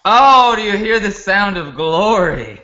Oh, do you hear the sound of glory?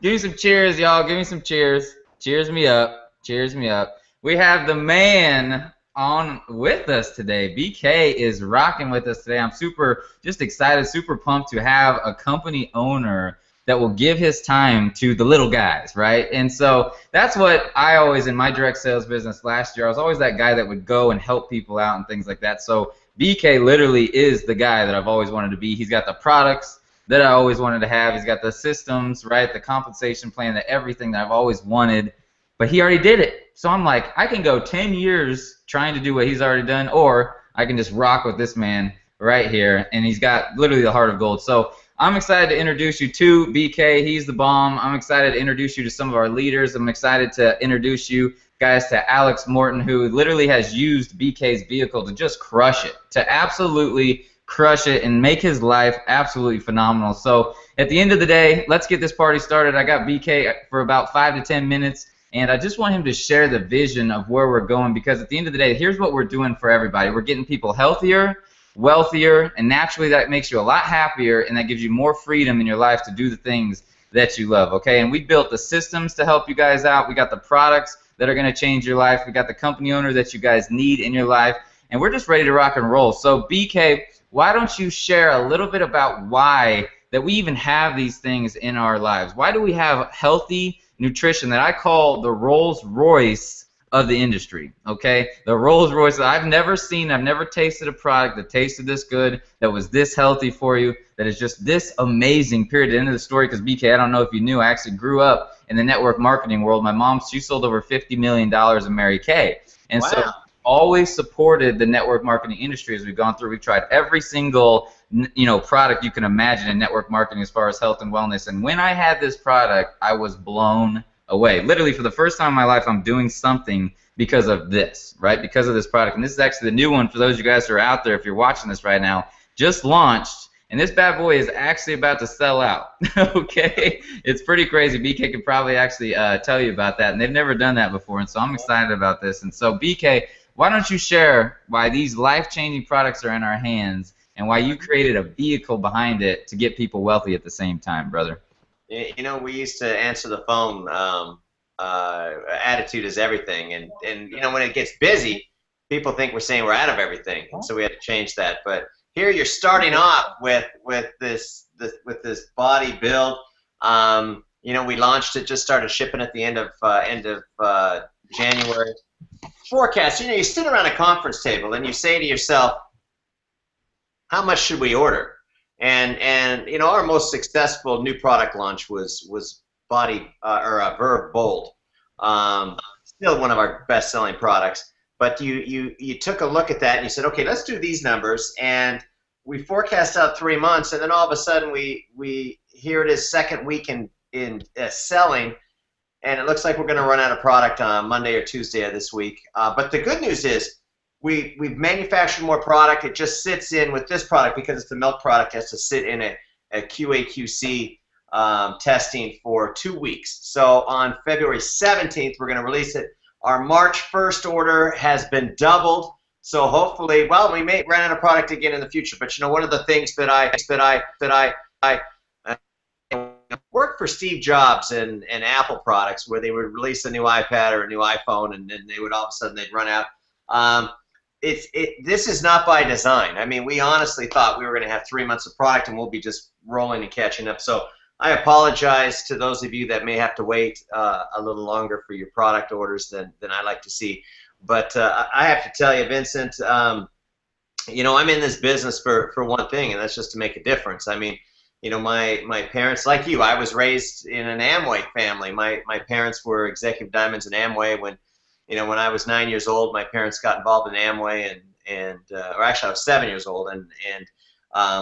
Give me some cheers, y'all. Give me some cheers. Cheers me up. Cheers me up. We have the man on with us today. BK is rocking with us today. I'm super just excited, super pumped to have a company owner that will give his time to the little guys, right? And so that's what I always, in my direct sales business last year, I was always that guy that would go and help people out and things like that. So BK literally is the guy that I've always wanted to be. He's got the products that I always wanted to have. He's got the systems, right? The compensation plan, the everything that I've always wanted. But he already did it. So I'm like, I can go 10 years trying to do what he's already done, or I can just rock with this man right here. And he's got literally the heart of gold. So I'm excited to introduce you to BK. He's the bomb. I'm excited to introduce you to some of our leaders. I'm excited to introduce you guys to Alex Morton, who literally has used BK's vehicle to just crush it, to absolutely crush it and make his life absolutely phenomenal. So at the end of the day, let's get this party started. I got BK for about 5 to 10 minutes, and I just want him to share the vision of where we're going, because at the end of the day, here's what we're doing for everybody. We're getting people healthier, wealthier, and naturally that makes you a lot happier, and that gives you more freedom in your life to do the things that you love, okay? And we built the systems to help you guys out. We got the products that are going to change your life. We got the company owner that you guys need in your life, and we're just ready to rock and roll. So BK, why don't you share a little bit about why that we even have these things in our lives? Why do we have healthy nutrition that I call the Rolls Royce of the industry, okay? The Rolls Royce. I've never tasted a product that tasted this good, that was this healthy for you, that is just this amazing, period. At the end of the story, because BK, I don't know if you knew, I actually grew up in the network marketing world. My mom, she sold over $50 million in Mary Kay. And wow. So always supported the network marketing industry as we've gone through. We've tried every single product you can imagine in network marketing as far as health and wellness. And when I had this product, I was blown away. Literally, for the first time in my life, I'm doing something because of this, right? Because of this product. And this is actually the new one for those of you guys who are out there, if you're watching this right now, just launched. And this bad boy is actually about to sell out, okay? It's pretty crazy. BK could probably actually tell you about that. And they've never done that before. And so I'm excited about this. And so, BK, why don't you share why these life-changing products are in our hands and why you created a vehicle behind it to get people wealthy at the same time, brother? You know, we used to answer the phone, attitude is everything. And you know, when it gets busy, people think we're saying we're out of everything. And so we had to change that. But here you're starting off with this body build. You know, we launched it, just started shipping at the end of January. Forecast, you know, you sit around a conference table and you say to yourself, how much should we order? And you know, our most successful new product launch was Verve Bold. Still one of our best-selling products. But you took a look at that and you said, okay, let's do these numbers, and we forecast out 3 months, and then all of a sudden we here it is, second week in selling, and it looks like we're going to run out of product on Monday or Tuesday of this week. But the good news is we've manufactured more product. It just sits in with this product, because it's the milk product, it has to sit in a QA/QC testing for 2 weeks. So on February 17th, we're going to release it. Our March 1st order has been doubled. So hopefully, well, we may run out of product again in the future. But you know, one of the things that I worked for Steve Jobs and Apple products, where they would release a new iPad or a new iPhone, and then they would all of a sudden they'd run out. This is not by design. I mean, we honestly thought we were going to have 3 months of product and we'll be just rolling and catching up. So I apologize to those of you that may have to wait a little longer for your product orders than I like to see. But I have to tell you, Vincent, you know, I'm in this business for one thing, and that's just to make a difference. I mean, you know, my parents, like you, I was raised in an Amway family. My parents were executive diamonds in Amway. When I was 9 years old, my parents got involved in Amway, or actually I was 7 years old, and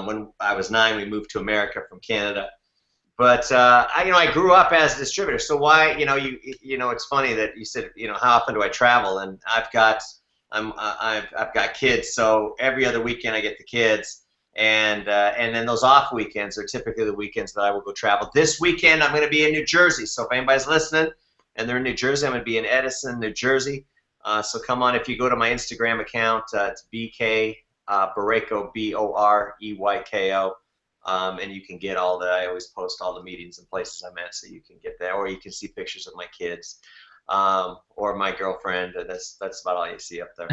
when I was 9, we moved to America from Canada. But I grew up as a distributor. So why, it's funny that you said, how often do I travel? And I've got kids, so every other weekend I get the kids, and then those off weekends are typically the weekends that I will go travel. This weekend I'm going to be in New Jersey. So if anybody's listening and they're in New Jersey, I'm going to be in Edison, New Jersey. So come on, if you go to my Instagram account, it's BK Boreyko, Boreyko. and you can get all the. I always post all the meetings and places I'm at, so you can get there, or you can see pictures of my kids, or my girlfriend. That's about all you see up there.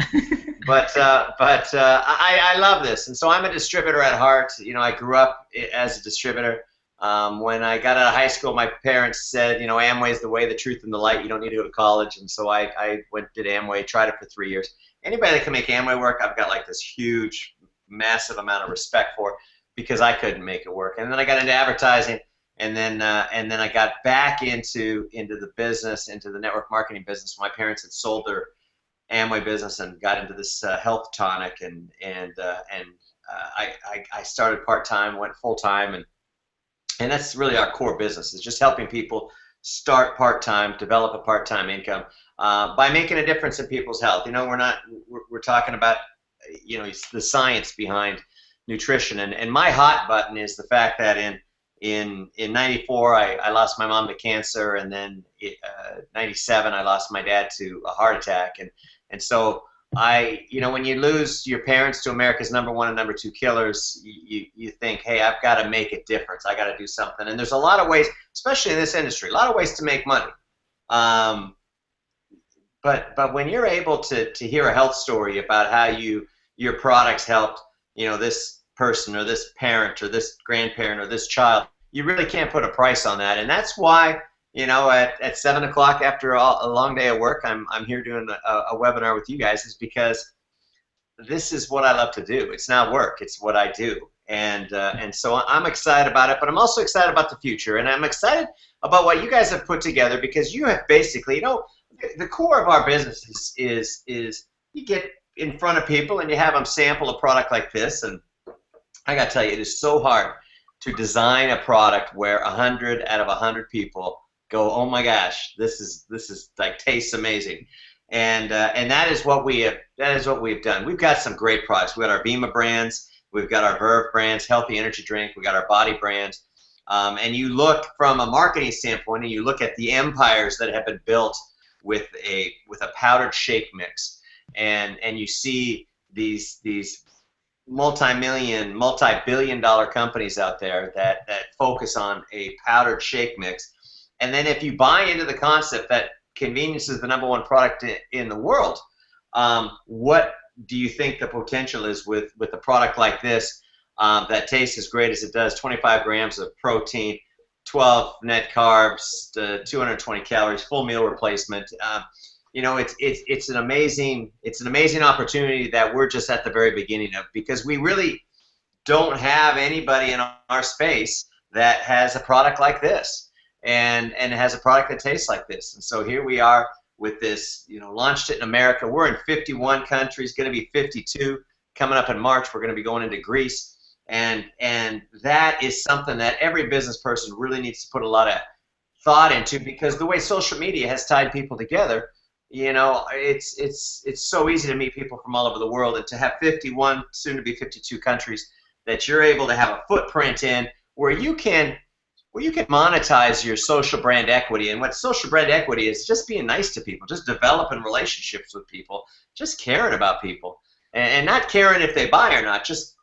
But I love this, and so I'm a distributor at heart. You know, I grew up as a distributor. When I got out of high school, my parents said, you know, Amway is the way, the truth, and the light. You don't need to go to college, and so I did Amway, tried it for 3 years. Anybody that can make Amway work, I've got like this huge, massive amount of respect for, because I couldn't make it work. And then I got into advertising, and then I got back into the business, into the network marketing business. My parents had sold their Amway business and got into this health tonic, and I started part-time, went full-time, and that's really our core business, is just helping people start part-time, develop a part-time income by making a difference in people's health. You know, we're talking about, you know, the science behind nutrition, and my hot button is the fact that in 94 I lost my mom to cancer, and then 97 I lost my dad to a heart attack, and so you know, when you lose your parents to America's #1 and #2 killers, you think, hey, I've got to make a difference. I got to do something. And there's a lot of ways, especially in this industry, a lot of ways to make money. But when you're able to hear a health story about how your products helped, you know, this person or this parent or this grandparent or this child, you really can't put a price on that. And that's why, you know, at 7 o'clock after a long day of work, I'm here doing a webinar with you guys, is because this is what I love to do. It's not work, it's what I do. And so I'm excited about it, but I'm also excited about the future. And I'm excited about what you guys have put together, because you have basically, you know, the core of our business is you get in front of people and you have them sample a product like this. And I got to tell you, it is so hard to design a product where 100 out of 100 people go, oh my gosh, this is like, tastes amazing, and that is what we have. That is what we've done. We've got some great products. We've got our Vima brands, we've got our Verve brands, healthy energy drink. We got our body brands, and you look from a marketing standpoint, and you look at the empires that have been built with a powdered shake mix, and you see these multi-billion-dollar companies out there that focus on a powdered shake mix. And then if you buy into the concept that convenience is the #1 product in the world, what do you think the potential is with a product like this that tastes as great as it does? 25 grams of protein, 12 net carbs, 220 calories, full meal replacement. You know, it's an amazing opportunity that we're just at the very beginning of, because we really don't have anybody in our space that has a product like this. And has a product that tastes like this. And so here we are with this, you know, launched it in America. We're in 51 countries, going to be 52 coming up in March. We're going to be going into Greece, and that is something that every business person really needs to put a lot of thought into, because the way social media has tied people together, you know, it's so easy to meet people from all over the world, and to have 51, soon to be 52 countries that you're able to have a footprint in, where you can monetize your social brand equity. And what social brand equity is, just being nice to people, just developing relationships with people, just caring about people, and not caring if they buy or not, just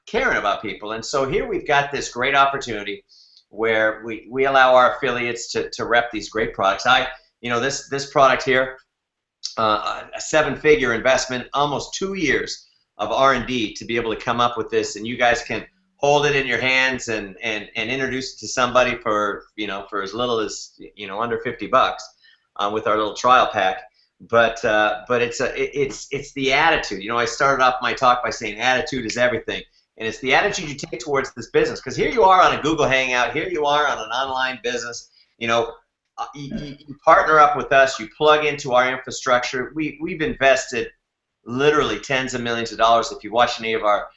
caring about people. And so here we've got this great opportunity where we allow our affiliates to rep these great products. You know, this product here, a 7-figure investment, almost 2 years of R&D to be able to come up with this, and you guys can hold it in your hands and introduce it to somebody for, you know, for as little as, you know, under $50 with our little trial pack. But it's the attitude. You know, I started off my talk by saying attitude is everything, and it's the attitude you take towards this business. Because here you are on a Google Hangout, here you are on an online business. You know, you partner up with us, you plug into our infrastructure. We've invested literally tens of millions of dollars. If you watch any of our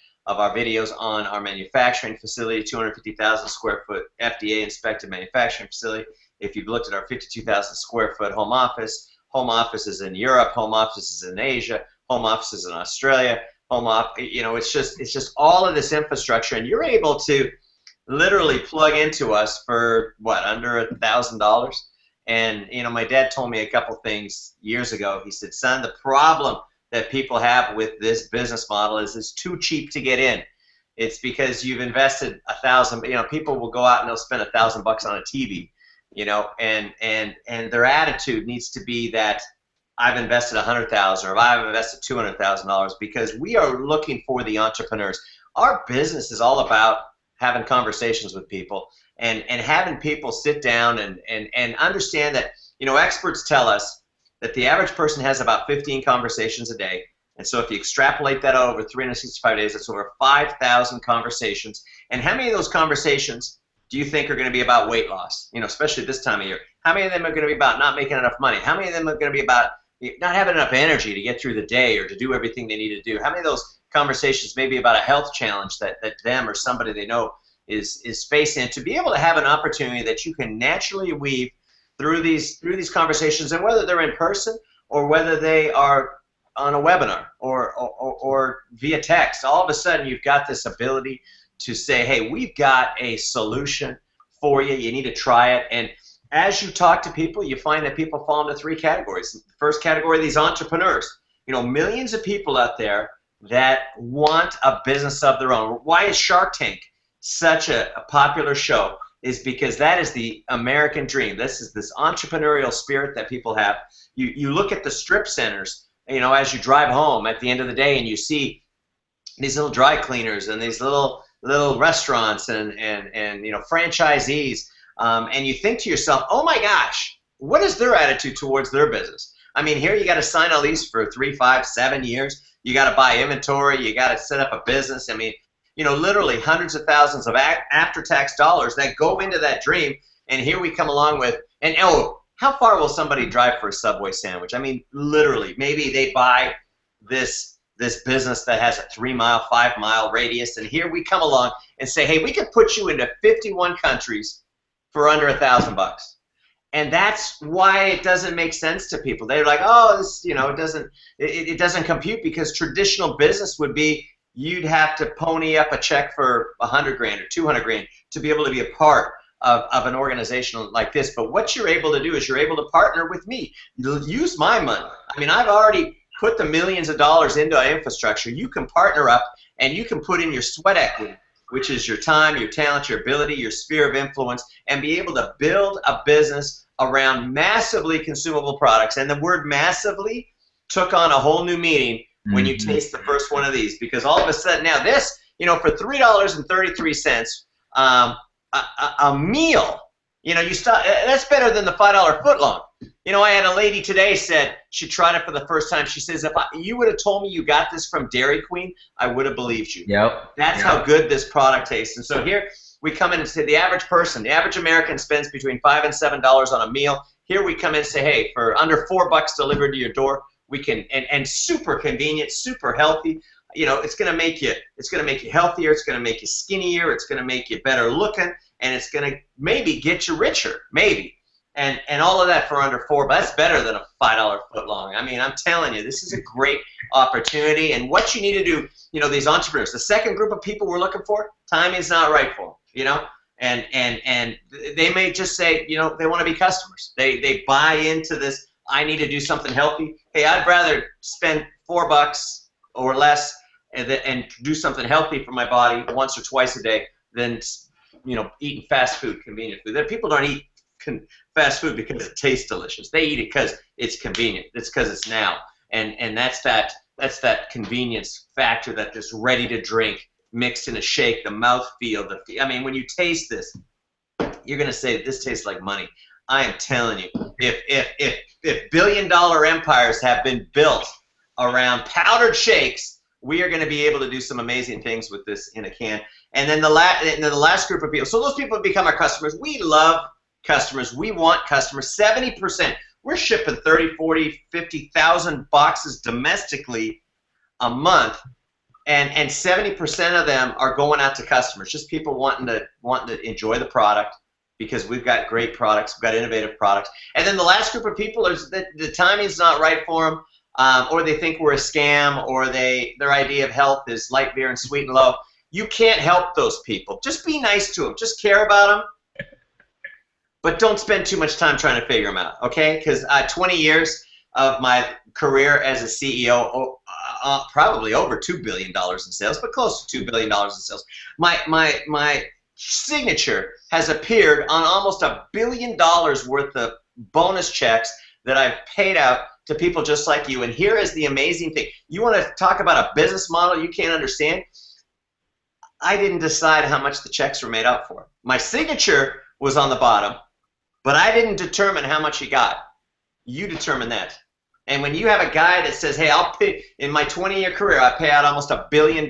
videos on our manufacturing facility, 250,000 square foot FDA inspected manufacturing facility. If you've looked at our 52,000 square foot home office is in Europe, home office is in Asia, home office is in Australia, you know, it's just all of this infrastructure, and you're able to literally plug into us for what, under $1,000. And you know, my dad told me a couple things years ago. He said, son, the problem that people have with this business model is it's too cheap to get in. It's because you've invested 1,000. You know, people will go out and they'll spend $1,000 on a TV. You know, and their attitude needs to be that I've invested 100,000 or I've invested $200,000, because we are looking for the entrepreneurs. Our business is all about having conversations with people and having people sit down and understand that, you know, experts tell us that the average person has about 15 conversations a day. And so if you extrapolate that out over 365 days, that's over 5,000 conversations. And how many of those conversations do you think are going to be about weight loss? You know, especially this time of year. How many of them are going to be about not making enough money? How many of them are going to be about not having enough energy to get through the day or to do everything they need to do? How many of those conversations may be about a health challenge that them or somebody they know is facing? To be able to have an opportunity that you can naturally weave through these conversations, and whether they're in person or whether they are on a webinar or via text, all of a sudden you've got this ability to say, hey, we've got a solution for you. You need to try it. And as you talk to people, you find that people fall into three categories. The first category, these entrepreneurs. You know, millions of people out there that want a business of their own. Why is Shark Tank such a popular show? Is because that is the American dream. This is this entrepreneurial spirit that people have. You look at the strip centers, you know, as you drive home at the end of the day, and you see these little dry cleaners and these little restaurants and you know, franchisees, and you think to yourself, oh my gosh, what is their attitude towards their business? I mean, here you got to sign a lease for 3, 5, 7 years. You got to buy inventory. You got to set up a business. I mean, you know, literally hundreds of thousands of after-tax dollars that go into that dream. And here we come along with, and oh, how far will somebody drive for a Subway sandwich? I mean, literally, maybe they buy this business that has a 3-mile, 5-mile radius, and here we come along and say, hey, we could put you into 51 countries for under $1,000. And that's why it doesn't make sense to people. They're like, oh, this, you know, it doesn't compute, because traditional business would be you'd have to pony up a check for 100 grand or 200 grand to be able to be a part of an organization like this. But what you're able to do is you're able to partner with me. You'll use my money. I mean, I've already put the millions of dollars into our infrastructure. You can partner up and you can put in your sweat equity, which is your time, your talent, your ability, your sphere of influence, and be able to build a business around massively consumable products. And the word massively took on a whole new meaning when you taste the first one of these, because all of a sudden now this, you know, for $3.33, a meal, you know, you start, that's better than the $5 footlong. You know, I had a lady today said she tried it for the first time. She says, if you would have told me you got this from Dairy Queen, I would have believed you. Yep. That's how good this product tastes. And so here we come in and say the average person, the average American spends between $5 and $7 on a meal. Here we come in and say, hey, for under $4 delivered to your door, we can, and super convenient, super healthy. You know, it's gonna make you healthier. It's gonna make you skinnier. It's gonna make you better looking, and it's gonna maybe get you richer, maybe. And all of that for under $4. But that's better than a $5 footlong. I mean, I'm telling you, this is a great opportunity. And what you need to do, you know, these entrepreneurs. The second group of people we're looking for, timing's not right for them. You know, and they may just say, you know, they want to be customers. They buy into this. I need to do something healthy. Hey, I'd rather spend $4 or less and do something healthy for my body once or twice a day than, you know, eating fast food, convenient food. People don't eat fast food because it tastes delicious. They eat it because it's convenient. It's because it's now, and that's that convenience factor, that this ready to drink mixed in a shake, the mouthfeel. I mean, when you taste this, you're gonna say this tastes like money. I am telling you, if billion-dollar empires have been built around powdered shakes, we are going to be able to do some amazing things with this in a can. And then the last group of people, so those people have become our customers. We love customers. We want customers. 70%. We're shipping 30, 40, 50,000 boxes domestically a month, and 70% of them are going out to customers, just people wanting to enjoy the product, because we've got great products, we've got innovative products. And then the last group of people is that the timing's not right for them, or they think we're a scam, or their idea of health is light beer and sweet and low. You can't help those people. Just be nice to them. Just care about them. But don't spend too much time trying to figure them out, okay? Because 20 years of my career as a CEO probably over $2 billion in sales, but close to $2 billion in sales. My signature has appeared on almost $1 billion worth of bonus checks that I've paid out to people just like you. And here is the amazing thing. You want to talk about a business model you can't understand? I didn't decide how much the checks were made out for. My signature was on the bottom, but I didn't determine how much he got. You determine that. And when you have a guy that says, hey, I'll pay, in my 20-year career, I pay out almost $1 billion,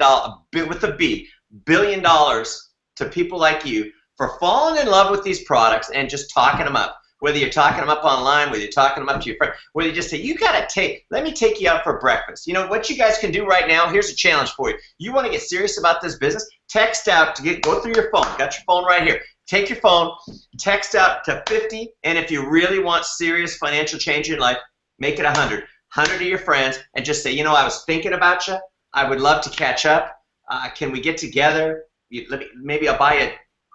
with a B, $1 billion to people like you for falling in love with these products and just talking them up. Whether you're talking them up online, whether you're talking them up to your friend, whether you just say, you got to let me take you out for breakfast. You know, what you guys can do right now, here's a challenge for you. You want to get serious about this business? Text out go through your phone. Got your phone right here. Take your phone, text out to 50, and if you really want serious financial change in your life, make it 100. 100 of your friends, and just say, you know, I was thinking about you. I would love to catch up. Can we get together? Maybe I'll buy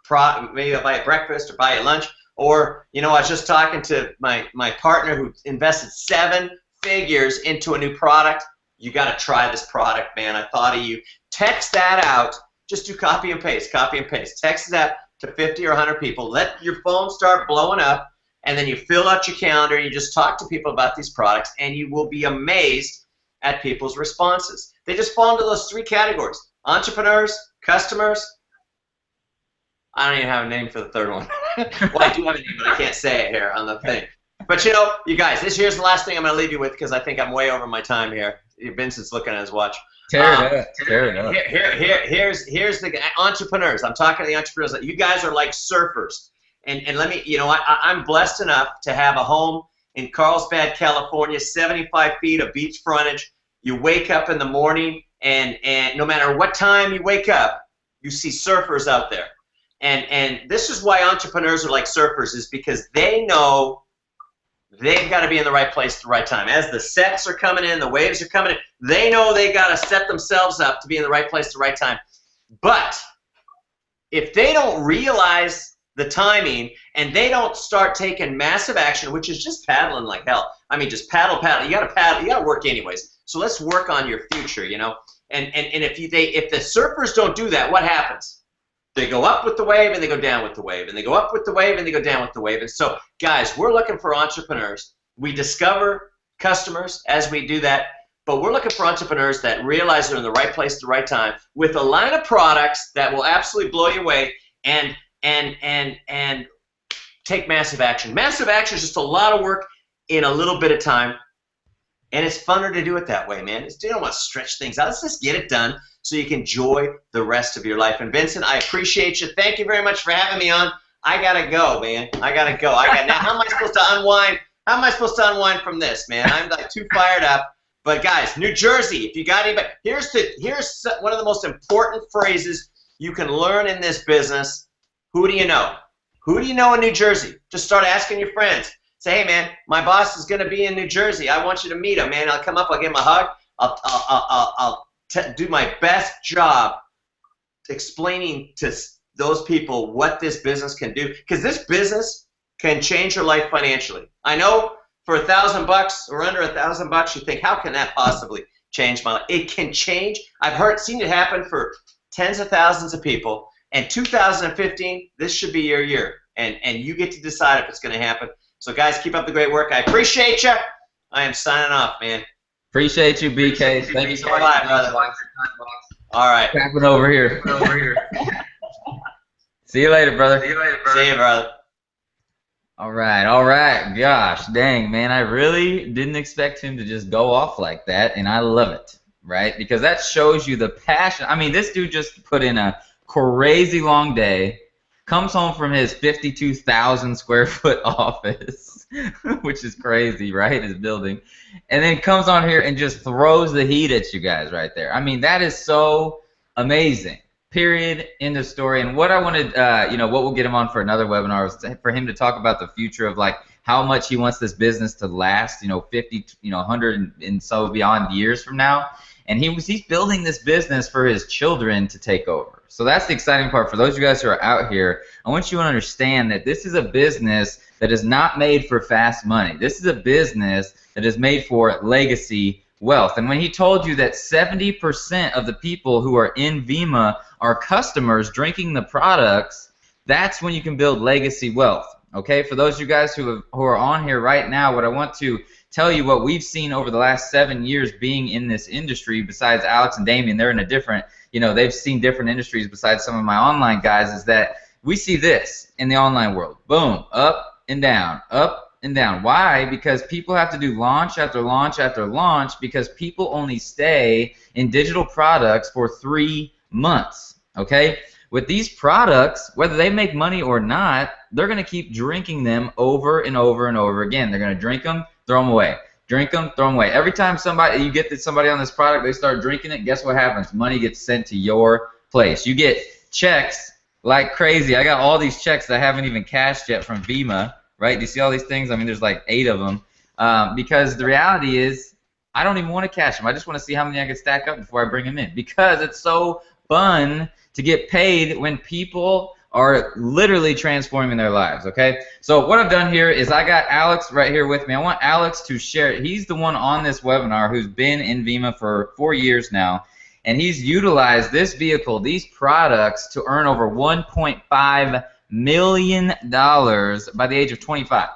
a breakfast or buy a lunch. Or, you know, I was just talking to my partner who invested 7 figures into a new product. You got to try this product, man. I thought of you. Text that out. Just do copy and paste, copy and paste. Text that to 50 or 100 people. Let your phone start blowing up, and then you fill out your calendar. You just talk to people about these products, and you will be amazed at people's responses. They just fall into those 3 categories: entrepreneurs, customers. I don't even have a name for the third one. Well, I do have a name, but I can't say it here on the thing. But, you know, you guys, here's the last thing I'm going to leave you with, because I think I'm way over my time here. Vincent's looking at his watch. Tear it up. Here's the entrepreneurs. I'm talking to the entrepreneurs. You guys are like surfers. And let me, you know, I'm blessed enough to have a home in Carlsbad, California, 75 feet of beach frontage. You wake up in the morning, and no matter what time you wake up, you see surfers out there. And this is why entrepreneurs are like surfers, is because they know they've got to be in the right place at the right time. As the sets are coming in, the waves are coming in, they know they got to set themselves up to be in the right place at the right time. But if they don't realize the timing and they don't start taking massive action, which is just paddling like hell. I mean, just paddle. You got to paddle. You got to work anyways. So let's work on your future, you know. And if the surfers don't do that, what happens? They go up with the wave and they go down with the wave, and they go up with the wave and they go down with the wave. And so, guys, we're looking for entrepreneurs. We discover customers as we do that, but we're looking for entrepreneurs that realize they're in the right place at the right time with a line of products that will absolutely blow you away and take massive action. Massive action is just a lot of work in a little bit of time, and it's funner to do it that way, man. You don't want to stretch things out. Let's just get it done so you can enjoy the rest of your life. And Vincent, I appreciate you. Thank you very much for having me on. I gotta go, man. I gotta go. Now, how am I supposed to unwind? How am I supposed to unwind from this, man? I'm like too fired up. But guys, New Jersey, if you got anybody, here's one of the most important phrases you can learn in this business. Who do you know? Who do you know in New Jersey? Just start asking your friends. Say, hey, man, my boss is going to be in New Jersey. I want you to meet him, man. I'll come up. I'll give him a hug. I'll do my best job explaining to those people what this business can do, because this business can change your life financially. I know for $1,000 or under $1,000, you think, how can that possibly change my life? It can change. I've seen it happen for tens of thousands of people. And 2015, this should be your year, and you get to decide if it's going to happen. So, guys, keep up the great work. I appreciate you. I am signing off, man. Appreciate you, BK. Thank you so much. Bye, brother. All right. Tapping over here. See you later, brother. See you, brother. All right. Gosh, dang, man. I really didn't expect him to just go off like that, and I love it, right? Because that shows you the passion. I mean, this dude just put in a crazy long day, comes home from his 52,000 square foot office, which is crazy, right? His building, and then comes on here and just throws the heat at you guys right there. I mean, that is so amazing. Period. End of story. And what I wanted, what we'll get him on for another webinar was for him to talk about the future of like how much he wants this business to last, 50, 100 and so beyond years from now. And he's building this business for his children to take over. So that's the exciting part. For those of you guys who are out here, I want you to understand that this is a business that is not made for fast money. This is a business that is made for legacy wealth. And when he told you that 70% of the people who are in Vima are customers drinking the products, that's when you can build legacy wealth. Okay, for those of you guys who are on here right now, what I want to tell you what we've seen over the last 7 years being in this industry, besides Alex and Damien, they're in a different, they've seen different industries besides some of my online guys, is that we see this in the online world. Boom, up and down, up and down. Why? Because people have to do launch after launch after launch, because people only stay in digital products for 3 months, okay? With these products, whether they make money or not, they're going to keep drinking them over and over and over again. They're going to drink them, throw them away. Drink them, throw them away. Every time you get somebody on this product, they start drinking it, guess what happens? Money gets sent to your place. You get checks like crazy. I got all these checks that I haven't even cashed yet from Vima, right? Do you see all these things? I mean, there's like 8 of them. Because the reality is, I don't even want to cash them. I just want to see how many I can stack up before I bring them in, because it's so fun to get paid when people are literally transforming their lives, okay? So what I've done here is I got Alex right here with me. I want Alex to share it. He's the one on this webinar who's been in Vima for 4 years now, and he's utilized this vehicle, these products, to earn over $1.5 million by the age of 25,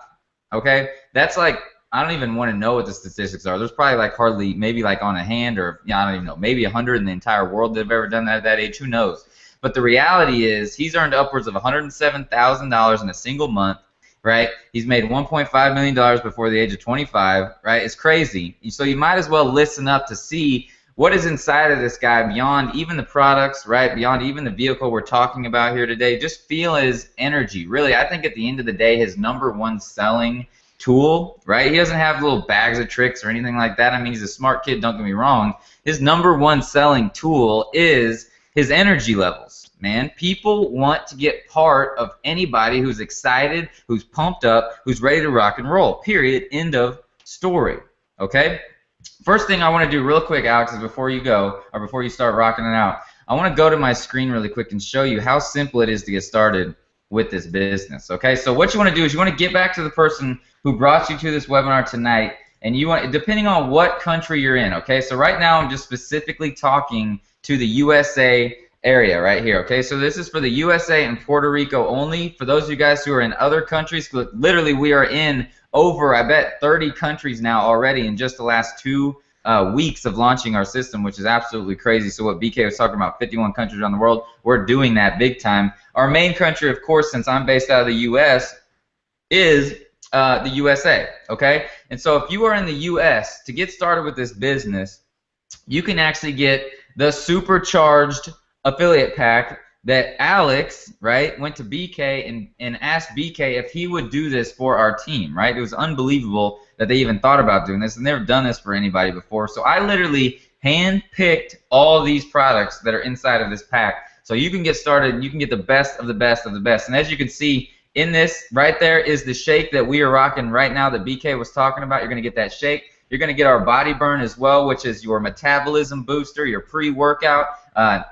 okay? That's like, I don't even want to know what the statistics are. There's probably like hardly, maybe like on a hand, or I don't even know, maybe 100 in the entire world that have ever done that at that age. Who knows? But the reality is, he's earned upwards of $107,000 in a single month, right? He's made $1.5 million before the age of 25, right? It's crazy. So you might as well listen up to see what is inside of this guy beyond even the products, right? Beyond even the vehicle we're talking about here today. Just feel his energy. Really, I think at the end of the day, his #1 selling tool, right? He doesn't have little bags of tricks or anything like that. I mean, he's a smart kid, don't get me wrong. His #1 selling tool is his energy levels, man. People want to get part of anybody who's excited, who's pumped up, who's ready to rock and roll, period, end of story, okay? First thing I want to do real quick, Alex, is before you go, or before you start rocking it out, I want to go to my screen really quick and show you how simple it is to get started with this business, okay? So what you want to do is you want to get back to the person who brought you to this webinar tonight, and you want, depending on what country you're in, okay? So right now I'm just specifically talking to the USA area right here, okay? So this is for the USA and Puerto Rico only. For those of you guys who are in other countries, literally we are in over, I bet, 30 countries now already in just the last 2 weeks of launching our system, which is absolutely crazy. So what BK was talking about, 51 countries around the world, we're doing that big time. Our main country, of course, since I'm based out of the US, is the USA, okay? And so if you are in the US, to get started with this business, you can actually get the Supercharged affiliate pack that Alex, right, went to BK and asked BK if he would do this for our team, right? It was unbelievable that they even thought about doing this, and they've never done this for anybody before. So I literally hand-picked all these products that are inside of this pack, so you can get started and you can get the best of the best of the best. And as you can see, in this right there is the shake that we are rocking right now that BK was talking about. You're going to get that shake. You're going to get our body burn as well, which is your metabolism booster, your pre-workout.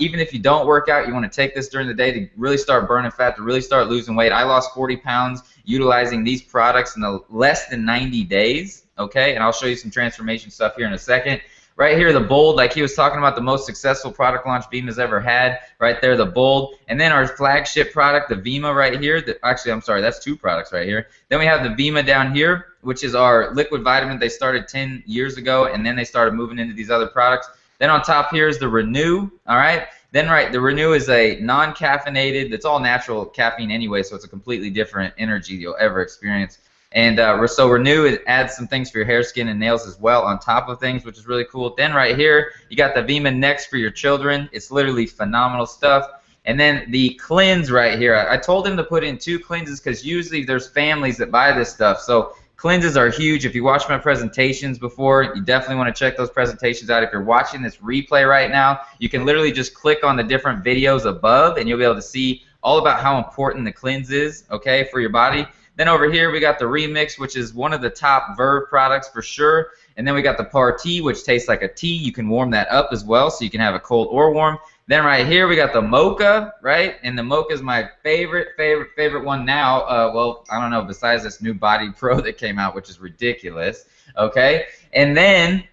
Even if you don't work out, you want to take this during the day to really start burning fat, to really start losing weight. I lost 40 pounds utilizing these products in less than 90 days, okay? And I'll show you some transformation stuff here in a second. Right here, the Bold, like he was talking about, the most successful product launch Vima's ever had. Right there, the Bold. And then our flagship product, the Vima right here. Actually, I'm sorry, that's 2 products right here. Then we have the Vima down here, which is our liquid vitamin. They started 10 years ago, and then they started moving into these other products. Then on top here is the Renew, all right? Then the Renew is a non-caffeinated, it's all natural caffeine anyway, so it's a completely different energy you'll ever experience. And so Renew, it adds some things for your hair, skin, and nails as well on top of things, which is really cool. Then right here, you got the Vima Next for your children. It's literally phenomenal stuff. And then the Cleanse right here. I told him to put in 2 cleanses because usually there's families that buy this stuff. So cleanses are huge. If you watched my presentations before, you definitely want to check those presentations out. If you're watching this replay right now, you can literally just click on the different videos above, and you'll be able to see all about how important the cleanse is, okay, for your body. Then over here we got the Remix, which is one of the top Verve products for sure. And then we got the Party, which tastes like a tea. You can warm that up as well, so you can have it cold or warm. Then right here we got the Mocha, right? And the Mocha is my favorite one now. Well, I don't know, besides this new Body Pro that came out, which is ridiculous, okay? And then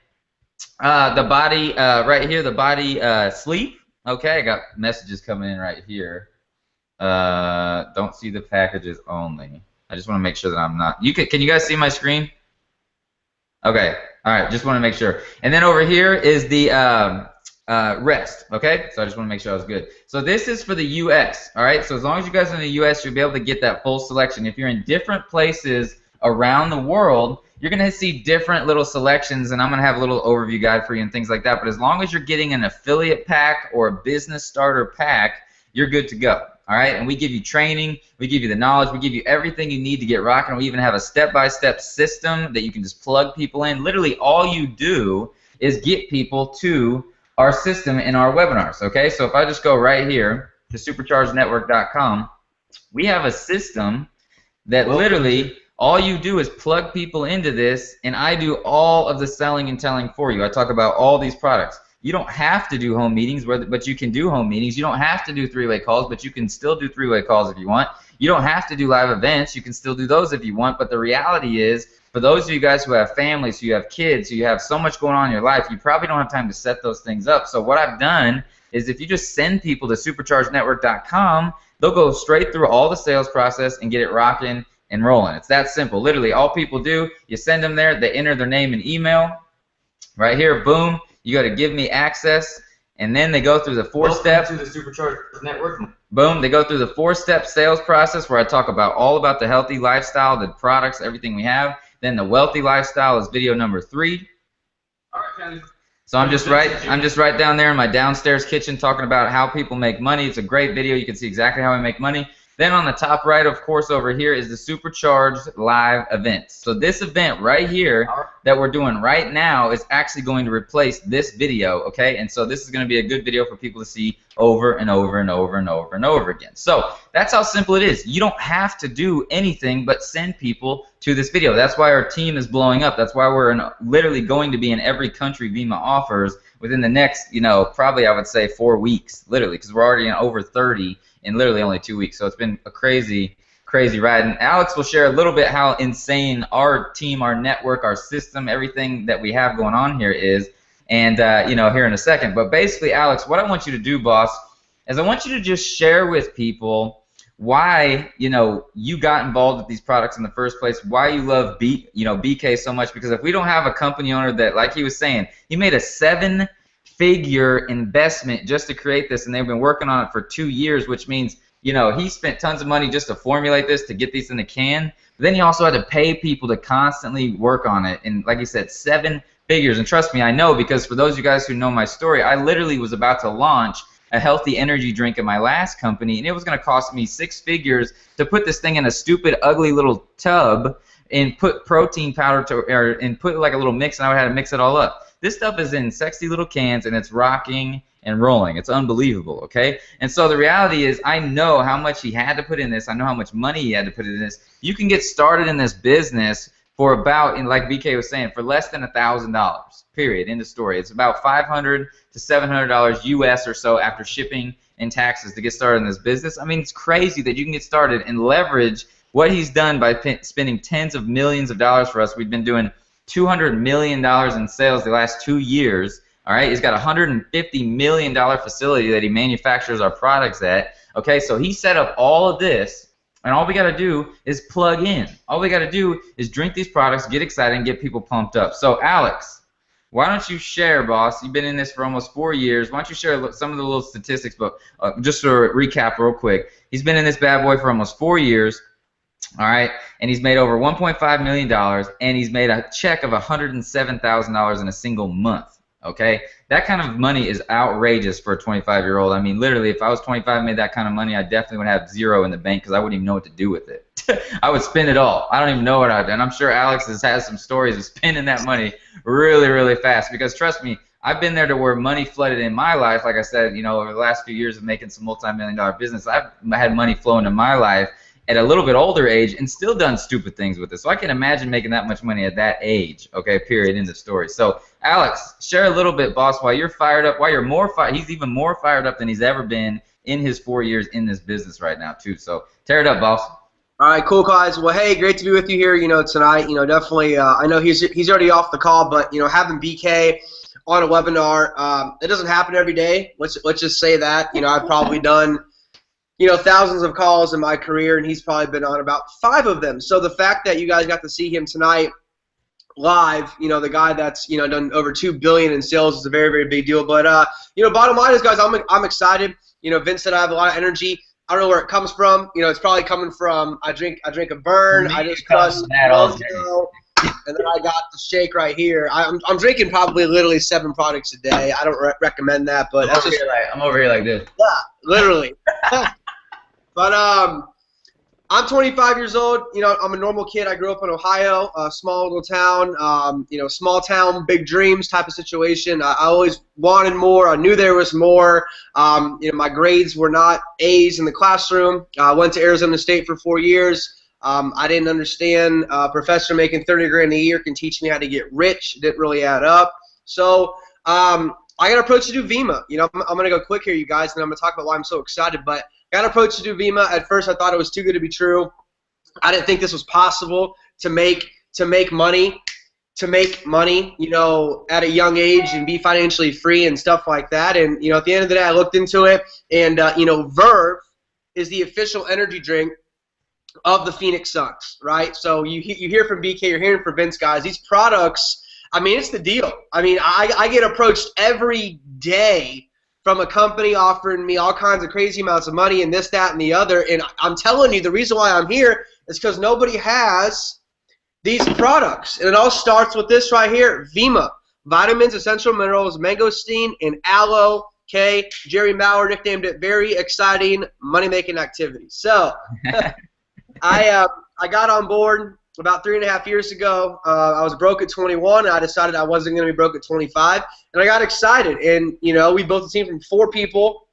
The body, right here, the body sleep. Okay, I got messages coming in right here. Don't see the packages only. I just want to make sure that I'm not. Can you guys see my screen? Okay. All right. Just want to make sure. And then over here is the rest. Okay. So I just want to make sure I was good. So this is for the U.S. All right. So as long as you guys are in the U.S., you'll be able to get that full selection. If you're in different places around the world, you're going to see different little selections, and I'm going to have a little overview guide for you and things like that. But as long as you're getting an affiliate pack or a business starter pack, you're good to go. All right, and we give you training, we give you the knowledge, we give you everything you need to get rocking. We even have a step-by-step system that you can just plug people in. Literally, all you do is get people to our system in our webinars. Okay, so if I just go right here to SuperChargedNetwork.com, we have a system that literally all you do is plug people into this, and I do all of the selling and telling for you. I talk about all these products. You don't have to do home meetings, but you can do home meetings. You don't have to do three-way calls, but you can still do three-way calls if you want. You don't have to do live events. You can still do those if you want. But the reality is, for those of you guys who have families, who have kids, who you have so much going on in your life, you probably don't have time to set those things up. So what I've done is if you just send people to SuperChargedNetwork.com, they'll go straight through all the sales process and get it rocking and rolling. It's that simple. Literally, all people do, you send them there, they enter their name and email. Right here, boom. You got to give me access, and then they go through the four-step. Welcome to the SuperCharged Network. Boom. They go through the four-step sales process where I talk about all about the healthy lifestyle, the products, everything we have. Then the wealthy lifestyle is video number 3. All right, Kenny. So I'm just right down there in my downstairs kitchen talking about how people make money. It's a great video. You can see exactly how I make money. Then on the top right, of course, over here is the Supercharged live events. So this event right here that we're doing right now is actually going to replace this video, okay? And so this is going to be a good video for people to see over and over and over and over and over again. So that's how simple it is. You don't have to do anything but send people to this video. That's why our team is blowing up. That's why we're literally going to be in every country Vima offers within the next, probably I would say 4 weeks, literally, because we're already in over 30 in literally only 2 weeks. So it's been a crazy, crazy ride. And Alex will share a little bit how insane our team, our network, our system, everything that we have going on here is, and here in a second. But basically, Alex, what I want you to do, boss, is I want you to just share with people why you got involved with these products in the first place, why you love BK so much. Because if we don't have a company owner that, like he was saying, he made a 7-figure investment just to create this, and they've been working on it for 2 years, which means he spent tons of money just to formulate this, to get these in the can. But then he also had to pay people to constantly work on it, and like he said, 7 figures. And trust me, I know, because for those of you guys who know my story, I literally was about to launch a healthy energy drink in my last company, and it was going to cost me 6 figures to put this thing in a stupid, ugly little tub and put protein powder and put like a little mix, and I would have to mix it all up. This stuff is in sexy little cans, and it's rocking and rolling. It's unbelievable, okay? And so the reality is, I know how much he had to put in this. I know how much money he had to put in this. You can get started in this business for about, like BK was saying, for less than $1,000, period, end of story. It's about $500 to $700 US or so after shipping and taxes to get started in this business. I mean, it's crazy that you can get started and leverage what he's done by spending tens of millions of dollars for us. We've been doing $200 million in sales the last 2 years. All right, he's got a $150 million facility that he manufactures our products at. Okay, so he set up all of this, and all we got to do is plug in. All we got to do is drink these products, get excited, and get people pumped up. So Alex, why don't you share, boss? You've been in this for almost 4 years. Why don't you share some of the little statistics? But just to recap real quick, he's been in this bad boy for almost 4 years. All right, and he's made over $1.5 million, and he's made a check of $107,000 in a single month. Okay, that kind of money is outrageous for a 25-year-old. I mean, literally, if I was 25 and made that kind of money, I definitely would have zero in the bank because I wouldn't even know what to do with it. I would spend it all. I don't even know what I've done. I'm sure Alex has some stories of spending that money really, really fast because, trust me, I've been there to where money flooded in my life. Like I said, over the last few years of making some multi-million-dollar business, I've had money flowing in my life at a little bit older age and still done stupid things with it. So I can imagine making that much money at that age, okay, period, end of story. So, Alex, share a little bit, boss, why you're fired up, why you're more fired. He's even more fired up than he's ever been in his 4 years in this business right now, too. So, tear it up, boss. All right, cool, guys. Well, hey, great to be with you here, tonight. Definitely, I know he's already off the call, but, having BK on a webinar. It doesn't happen every day. Let's just say that. I've probably done thousands of calls in my career, and he's probably been on about 5 of them. So the fact that you guys got to see him tonight live, the guy that's done over $2 billion in sales is a very, very big deal. But bottom line is, guys, I'm excited. Vince said I have a lot of energy. I don't know where it comes from. It's probably coming from I drink a burn. I just crushed and then I got the shake right here. I'm drinking probably literally 7 products a day. I don't recommend that, but I'm over here like this. Yeah, literally. But I'm 25 years old. I'm a normal kid. I grew up in Ohio, a small little town. Small town, big dreams type of situation. I always wanted more. I knew there was more. My grades were not A's in the classroom. I went to Arizona State for 4 years. I didn't understand a professor making 30 grand a year can teach me how to get rich. It didn't really add up. So I got approached to do Vima. I'm going to go quick here, you guys, and I'm going to talk about why I'm so excited. But I got approached to do Vima. At first, I thought it was too good to be true. I didn't think this was possible to make money, at a young age and be financially free and stuff like that. And, at the end of the day, I looked into it, and, Verve is the official energy drink of the Phoenix Suns, right? So you hear from BK, you're hearing from Vince, guys. These products, it's the deal. I get approached every day from a company offering me all kinds of crazy amounts of money and this, that, and the other. And I'm telling you, the reason why I'm here is because nobody has these products. And it all starts with this right here, Vima. Vitamins, essential minerals, mangosteen, and aloe. Okay, Jerry Maurer nicknamed it very exciting money-making activity. So I got on board about 3.5 years ago. I was broke at 21, and I decided I wasn't going to be broke at 25, and I got excited. And, we built a team from 4 people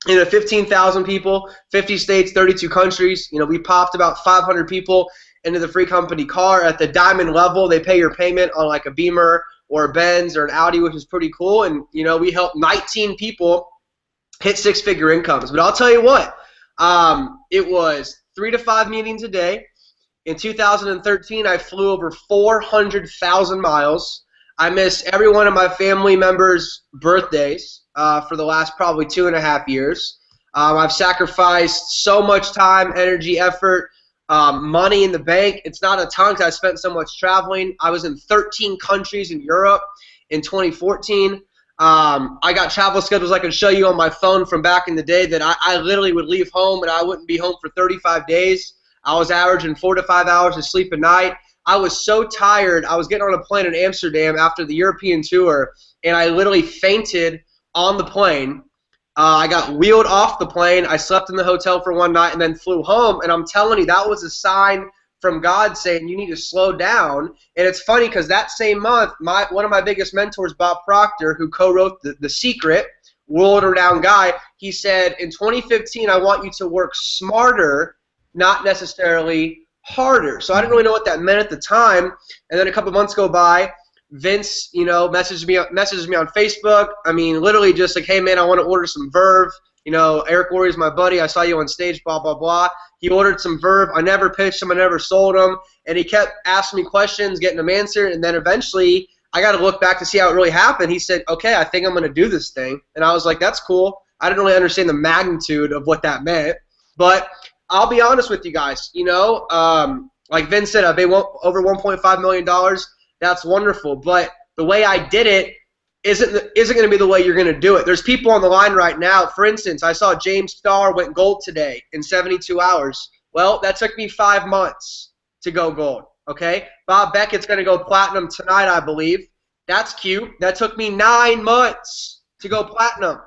into 15,000 people, 50 states, 32 countries. We popped about 500 people into the free company car. At the diamond level, they pay your payment on like a Beamer or a Benz or an Audi, which is pretty cool. And, we helped 19 people hit 6-figure incomes. But I'll tell you what, it was 3 to 5 meetings a day. In 2013, I flew over 400,000 miles. I missed every one of my family members' birthdays for the last probably 2.5 years. I've sacrificed so much time, energy, effort, money in the bank. It's not a ton because I spent so much traveling. I was in 13 countries in Europe in 2014. I got travel schedules I can show you on my phone from back in the day that I literally would leave home and I wouldn't be home for 35 days. I was averaging 4 to 5 hours of sleep a night. I was so tired. I was getting on a plane in Amsterdam after the European tour, and I literally fainted on the plane. I got wheeled off the plane. I slept in the hotel for 1 night and then flew home. And I'm telling you, that was a sign from God saying you need to slow down. And it's funny because that same month, one of my biggest mentors, Bob Proctor, who co-wrote The Secret, world-renowned guy, he said, in 2015, I want you to work smarter, not necessarily harder. So I didn't really know what that meant at the time. And then a couple months go by. Vince, messaged me on Facebook. Literally just like, hey, man, I want to order some Verve. Eric Worre's my buddy. I saw you on stage, blah, blah, blah. He ordered some Verve. I never pitched him. I never sold him. And he kept asking me questions, getting them answered. And then eventually I got to look back to see how it really happened. He said, okay, I think I'm going to do this thing. And I was like, that's cool. I didn't really understand the magnitude of what that meant. But I'll be honest with you guys. Like Vince said, I made over $1.5 million. That's wonderful. But the way I did it isn't going to be the way you're going to do it. There's people on the line right now. For instance, I saw James Starr went gold today in 72 hours. Well, that took me 5 months to go gold. Okay? Bob Beckett's going to go platinum tonight, I believe. That's cute. That took me 9 months to go platinum.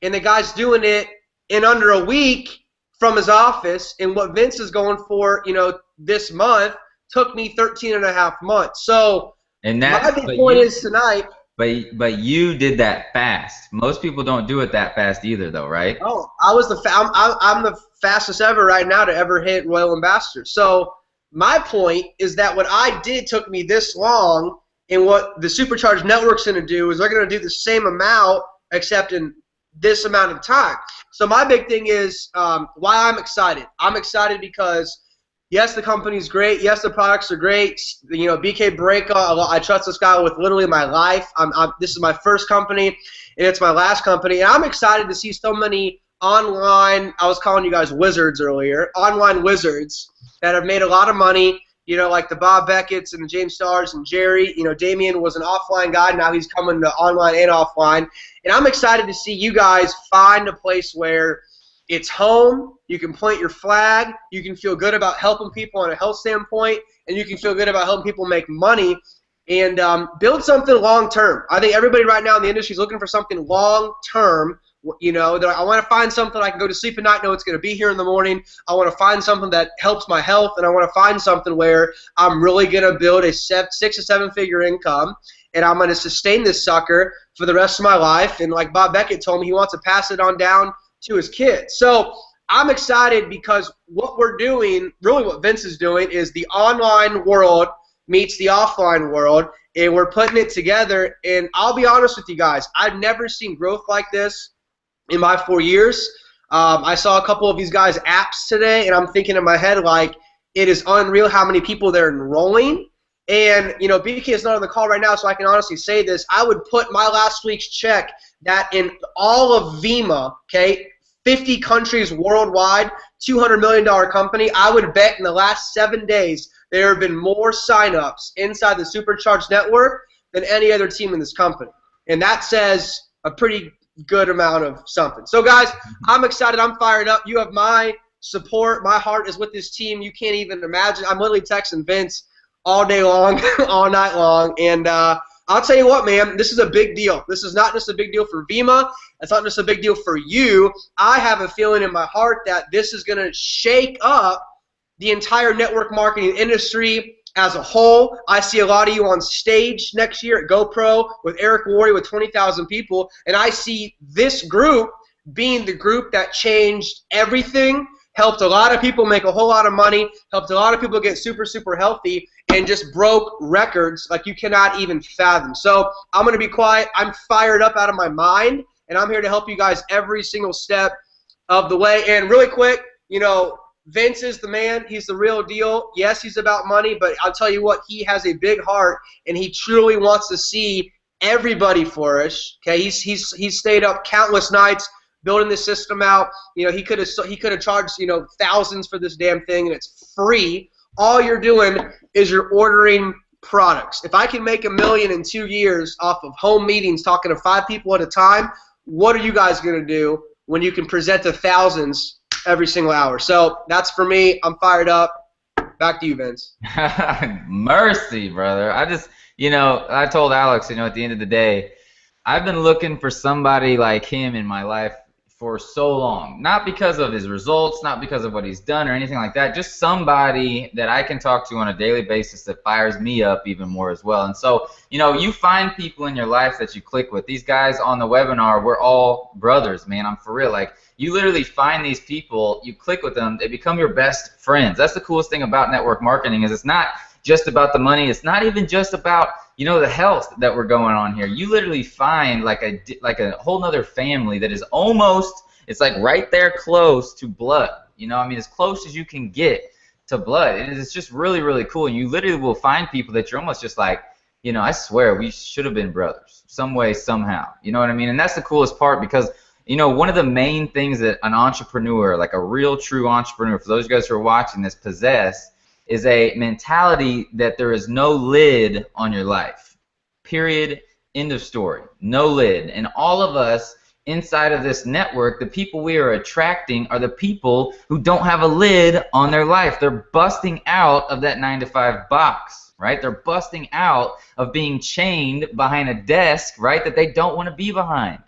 And the guy's doing it in under a week from his office. And what Vince is going for, this month took me 13.5 months. So my big point is tonight. But you did that fast. Most people don't do it that fast either, though, right? Oh, I'm the fastest ever right now to ever hit Royal Ambassador. So my point is that what I did took me this long, and what the Supercharged Network's going to do is they're going to do the same amount except in this amount of time. So my big thing is why I'm excited. I'm excited because Yes, the company's great. Yes, the products are great. You know, BK Boreyko, I trust this guy with literally my life. This is my first company, and it's my last company. And I'm excited to see so many online, I was calling you guys wizards earlier, online wizards that have made a lot of money, you know, like the Bob Beckett's and the James Stars and Jerry. You know, Damien was an offline guy. Now he's coming to online and offline. And I'm excited to see you guys find a place where it's home, you can plant your flag, you can feel good about helping people on a health standpoint, and you can feel good about helping people make money and build something long-term. I think everybody right now in the industry is looking for something long-term. You know, I want to find something I can go to sleep at night, know it's going to be here in the morning. I want to find something that helps my health, and I want to find something where I'm really going to build a 6 or 7 figure income, and I'm going to sustain this sucker for the rest of my life. And like Bob Beckett told me, he wants to pass it on down to his kids. So I'm excited because what we're doing, really what Vince is doing, is the online world meets the offline world, and we're putting it together. And I'll be honest with you guys, I've never seen growth like this in my 4 years. I saw a couple of these guys' apps today, and I'm thinking in my head, like, it is unreal how many people they're enrolling. And, you know, BK is not on the call right now, so I can honestly say this. I would put my last week's check that in all of VEMA, okay, 50 countries worldwide, $200 million company, I would bet in the last 7 days there have been more signups inside the SuperCharged network than any other team in this company. And that says a pretty good amount of something. So, guys, I'm excited. I'm fired up. You have my support. My heart is with this team. You can't even imagine. I'm literally texting Vince all day long, all night long. And I'll tell you what, man, this is a big deal. This is not just a big deal for VEMA. It's not just a big deal for you. I have a feeling in my heart that this is going to shake up the entire network marketing industry as a whole. I see a lot of you on stage next year at GoPro with Eric Worre with 20,000 people, and I see this group being the group that changed everything, helped a lot of people make a whole lot of money, helped a lot of people get super, super healthy, and just broke records like you cannot even fathom. So I'm going to be quiet. I'm fired up out of my mind, and I'm here to help you guys every single step of the way. And really quick, you know, Vince is the man. He's the real deal. Yes, he's about money, but I'll tell you what, he has a big heart, and he truly wants to see everybody flourish. Okay, he's stayed up countless nights building this system out. You know, he could have charged, you know, thousands for this damn thing, and it's free. All you're doing is you're ordering products. If I can make $1 million in 2 years off of home meetings talking to 5 people at a time, what are you guys going to do when you can present to thousands every single hour? So that's for me. I'm fired up. Back to you, Vince. Mercy, brother. You know, I told Alex, you know, at the end of the day, I've been looking for somebody like him in my life for so long. Not because of his results, not because of what he's done or anything like that, just somebody that I can talk to on a daily basis that fires me up even more as well. And so, you know, you find people in your life that you click with. These guys on the webinar, we're all brothers, man. I'm for real. Like, you literally find these people, you click with them, they become your best friends. That's the coolest thing about network marketing, is it's not just about the money. It's not even just about, you know, the health that we're going on here. You literally find like a whole nother family that is almost, it's like right there close to blood. You know, I mean, as close as you can get to blood. It's just really, really cool. And you literally will find people that you're almost just like, you know, I swear we should have been brothers some way, somehow. You know what I mean? And that's the coolest part, because, you know, one of the main things that an entrepreneur, like a real true entrepreneur, for those of you guys who are watching this, possess is a mentality that there is no lid on your life. Period. End of story. No lid. And all of us inside of this network, the people we are attracting are the people who don't have a lid on their life. They're busting out of that 9-to-5 box, right? They're busting out of being chained behind a desk, right, that they don't want to be behind.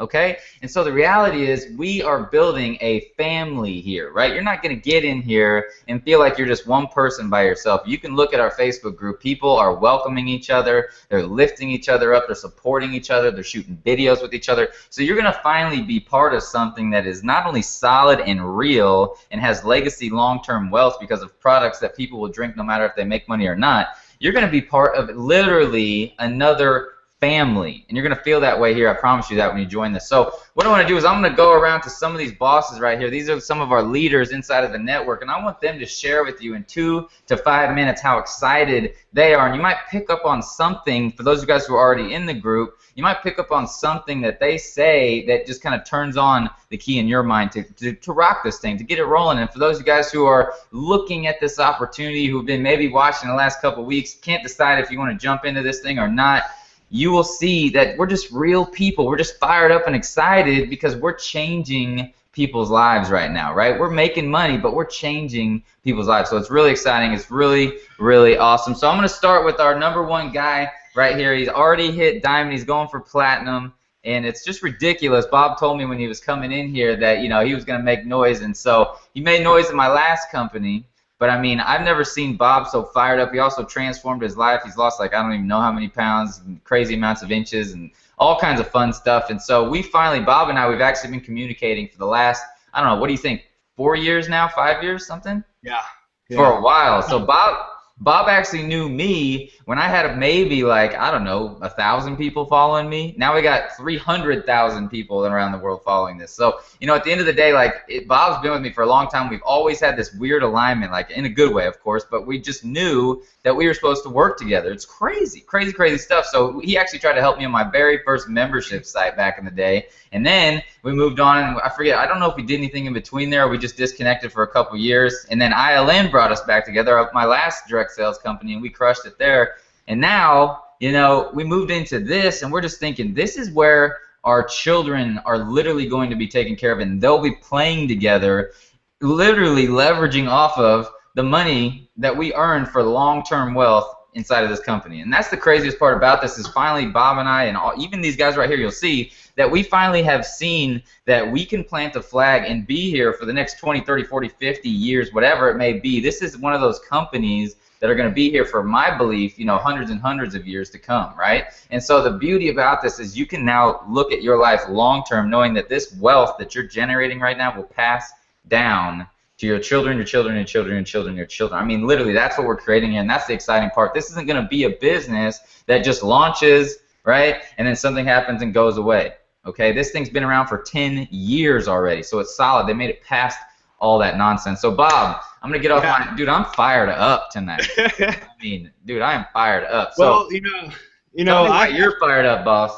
Okay? And so the reality is we are building a family here, right? You're not going to get in here and feel like you're just one person by yourself. You can look at our Facebook group. People are welcoming each other. They're lifting each other up. They're supporting each other. They're shooting videos with each other. So you're going to finally be part of something that is not only solid and real and has legacy long-term wealth because of products that people will drink no matter if they make money or not. You're going to be part of literally another family. And you're going to feel that way here. I promise you that when you join this. So what I want to do is I'm going to go around to some of these bosses right here. These are some of our leaders inside of the network. And I want them to share with you in 2 to 5 minutes how excited they are. And you might pick up on something, for those of you guys who are already in the group, you might pick up on something that they say that just kind of turns on the key in your mind to rock this thing, to get it rolling. And for those of you guys who are looking at this opportunity, who've been maybe watching the last couple of weeks, can't decide if you want to jump into this thing or not, you will see that we're just real people. We're just fired up and excited because we're changing people's lives right now, right? We're making money, but we're changing people's lives. So it's really exciting. It's really, really awesome. So I'm going to start with our #1 guy right here. He's already hit diamond. He's going for platinum. And it's just ridiculous. Bob told me when he was coming in here that, you know, he was going to make noise. And so he made noise in my last company. But, I mean, I've never seen Bob so fired up. He also transformed his life. He's lost, like, I don't even know how many pounds, and crazy amounts of inches, and all kinds of fun stuff. And so we finally, Bob and I, we've actually been communicating for the last, I don't know, what do you think, 4 years now, 5 years, something? Yeah. For a while. So Bob actually knew me when I had maybe, like, I don't know, 1,000 people following me. Now we got 300,000 people around the world following this. So, you know, at the end of the day, like, Bob's been with me for a long time. We've always had this weird alignment, like, in a good way, of course, but we just knew that we were supposed to work together. It's crazy, crazy, crazy stuff. So he actually tried to help me on my very first membership site back in the day. And then we moved on, and I forget, I don't know if we did anything in between there or we just disconnected for a couple years. And then ILN brought us back together, my last direct sales company, and we crushed it there. And now, you know, we moved into this, and we're just thinking this is where our children are literally going to be taken care of, and they'll be playing together, literally leveraging off of the money that we earn for long-term wealth inside of this company. And that's the craziest part about this is finally Bob and I and even these guys right here, you'll see that we finally have seen that we can plant a flag and be here for the next 20, 30, 40, 50 years, whatever it may be. This is one of those companies that are going to be here for my belief, you know, hundreds and hundreds of years to come, right? And so the beauty about this is you can now look at your life long-term knowing that this wealth that you're generating right now will pass down to your children, your children, your children, your children, your children. I mean, literally, that's what we're creating here, and that's the exciting part. This isn't going to be a business that just launches, right, and then something happens and goes away, okay? This thing's been around for 10 years already, so it's solid. They made it past all that nonsense. So, Bob, I'm going to get off my – dude, I'm fired up tonight. I mean, dude, I am fired up. So, well, you know, you're fired up, boss.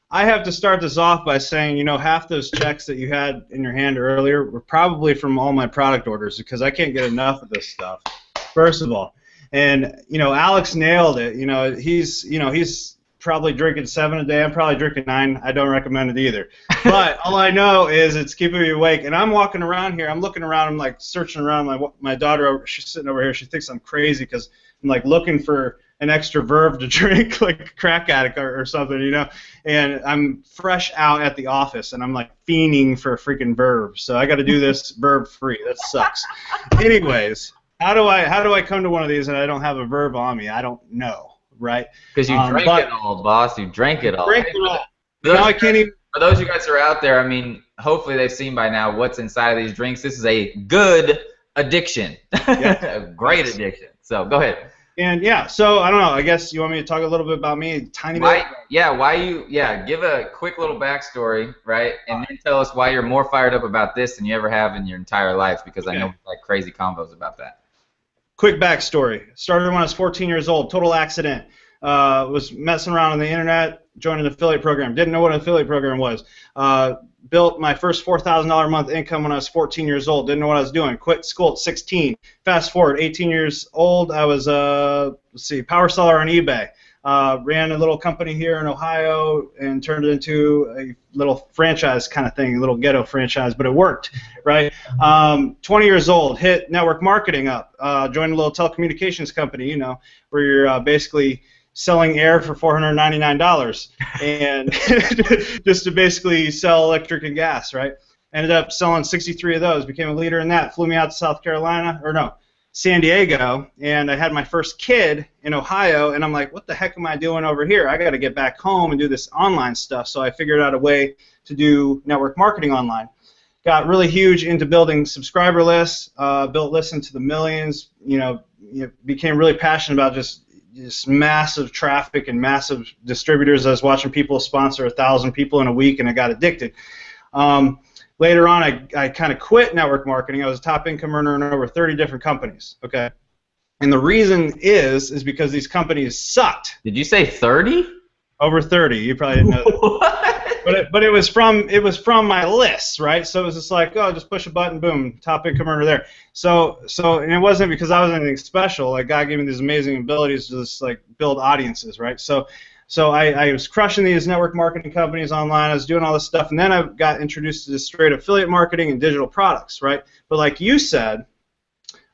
I have to start this off by saying, you know, half those checks that you had in your hand earlier were probably from all my product orders because I can't get enough of this stuff, first of all. And, you know, Alex nailed it. You know, he's probably drinking 7 a day. I'm probably drinking 9. I don't recommend it either. But all I know is it's keeping me awake. And I'm walking around here. I'm looking around. I'm, like, searching around. My daughter, she's sitting over here. She thinks I'm crazy because I'm, like, looking for an extra Verve to drink, like a crack addict or something, you know. And I'm fresh out at the office, and I'm like fiending for a freaking Verve. So I got to do this Verve free. That sucks. Anyways, how do I come to one of these and I don't have a Verve on me? I don't know, right? Because you drank it all, boss. You drank it all. Drank it all. Now I can't even. For those of you guys who are out there, I mean, hopefully they've seen by now what's inside of these drinks. This is a good addiction, a great addiction. So go ahead. And yeah, so I don't know. I guess you want me to talk a little bit about me, a tiny bit. Yeah, give a quick little backstory, right, and then tell us why you're more fired up about this than you ever have in your entire life, because I know we've had crazy combos about that. Quick backstory. Started when I was 14 years old. Total accident. Was messing around on the internet, joined an affiliate program. Didn't know what an affiliate program was. Built my first $4,000 a month income when I was 14 years old. Didn't know what I was doing. Quit school at 16. Fast forward, 18 years old, I was power seller on eBay. Ran a little company here in Ohio and turned it into a little franchise kind of thing, a little ghetto franchise, but it worked, right? 20 years old, hit network marketing up. Joined a little telecommunications company, you know, where you're basically selling air for $499 and just to basically sell electric and gas, right? Ended up selling 63 of those, became a leader in that, flew me out to San Diego, and I had my first kid in Ohio, and I'm like, what the heck am I doing over here? I got to get back home and do this online stuff, so I figured out a way to do network marketing online. Got really huge into building subscriber lists, built lists into the millions, became really passionate about just just massive traffic and massive distributors. I was watching people sponsor 1,000 people in a week, and I got addicted. Later on, I kind of quit network marketing. I was a top income earner in over 30 different companies. Okay, and the reason is because these companies sucked. Did you say 30? Over 30. You probably didn't know that. What? But it was from my list, right? So it was just like, oh, just push a button, boom, top income earner there. So and it wasn't because I was anything special. Like, God gave me these amazing abilities to just like build audiences, right? So I was crushing these network marketing companies online. I was doing all this stuff, and then I got introduced to this straight affiliate marketing and digital products, right? But like you said,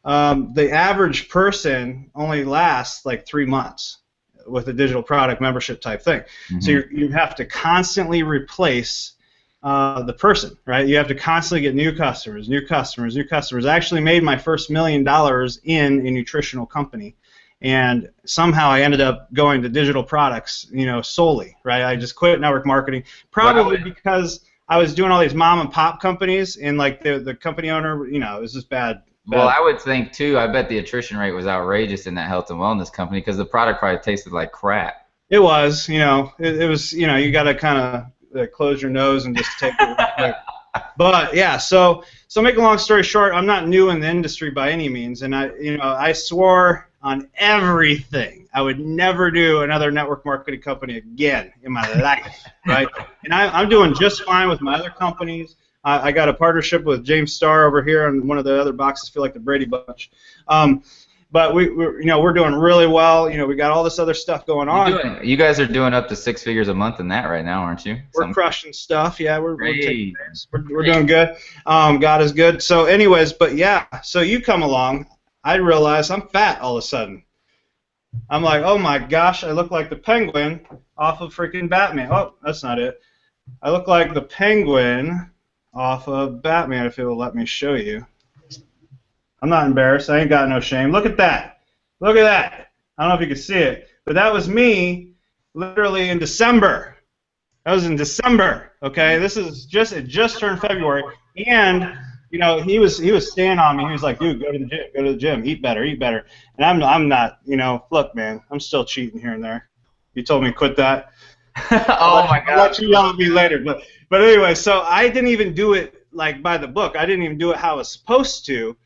the average person only lasts like 3 months with a digital product membership type thing. Mm-hmm. So you have to constantly replace the person, right? You have to constantly get new customers. I actually made my first $1 million in a nutritional company, and somehow I ended up going to digital products, solely, right? I just quit network marketing, probably because I was doing all these mom and pop companies, and like the company owner, it was just bad. Well, I would think too. I bet the attrition rate was outrageous in that health and wellness company because the product probably tasted like crap. It was, it was, you got to kind of close your nose and just take it real quick. But yeah, so make a long story short, I'm not new in the industry by any means, and I swore on everything I would never do another network marketing company again in my life, right? And I'm doing just fine with my other companies. I got a partnership with James Starr over here on one of the other boxes, feel like the Brady Bunch. But we're doing really well. We got all this other stuff going on. You guys are doing up to 6 figures a month in that right now, aren't you? We're crushing stuff. Yeah, we're taking things. We're doing good. God is good. So anyways, but yeah, so you come along. I realize I'm fat all of a sudden. I'm like, oh my gosh, I look like the Penguin off of freaking Batman. Oh, that's not it. I look like the Penguin off of Batman, if it will let me show you. I'm not embarrassed. I ain't got no shame. Look at that. Look at that. I don't know if you can see it, but that was me literally in December. That was in December, okay? It just turned February, and he was staying on me. He was like, dude, go to the gym, eat better. And I'm not, look, man, I'm still cheating here and there. You told me to quit that. Oh my God. I'll let you yell at me later, but anyway, so I didn't even do it like by the book. I didn't even do it how I was supposed to,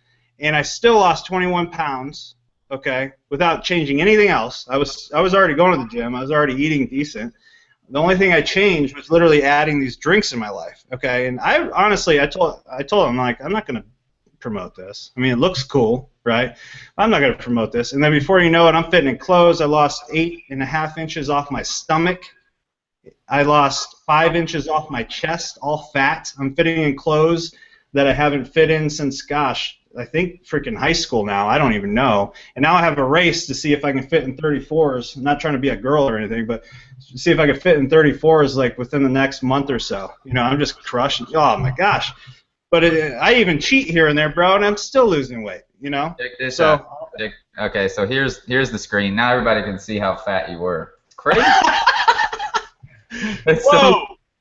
and I still lost 21 pounds, okay, without changing anything else. I was already going to the gym. I was already eating decent. The only thing I changed was literally adding these drinks in my life, okay? And I told him, like, I'm not going to promote this. I mean, it looks cool, right? I'm not going to promote this. And then before you know it, I'm fitting in clothes. I lost 8.5 inches off my stomach. I lost 5 inches off my chest, all fat. I'm fitting in clothes that I haven't fit in since, gosh, I think freaking high school now. I don't even know. And now I have a race to see if I can fit in 34s. I'm not trying to be a girl or anything, but see if I can fit in 34s like within the next month or so. I'm just crushing. Oh my gosh. But I even cheat here and there, bro, and I'm still losing weight. Check this out. Okay, so here's the screen. Now everybody can see how fat you were. It's crazy.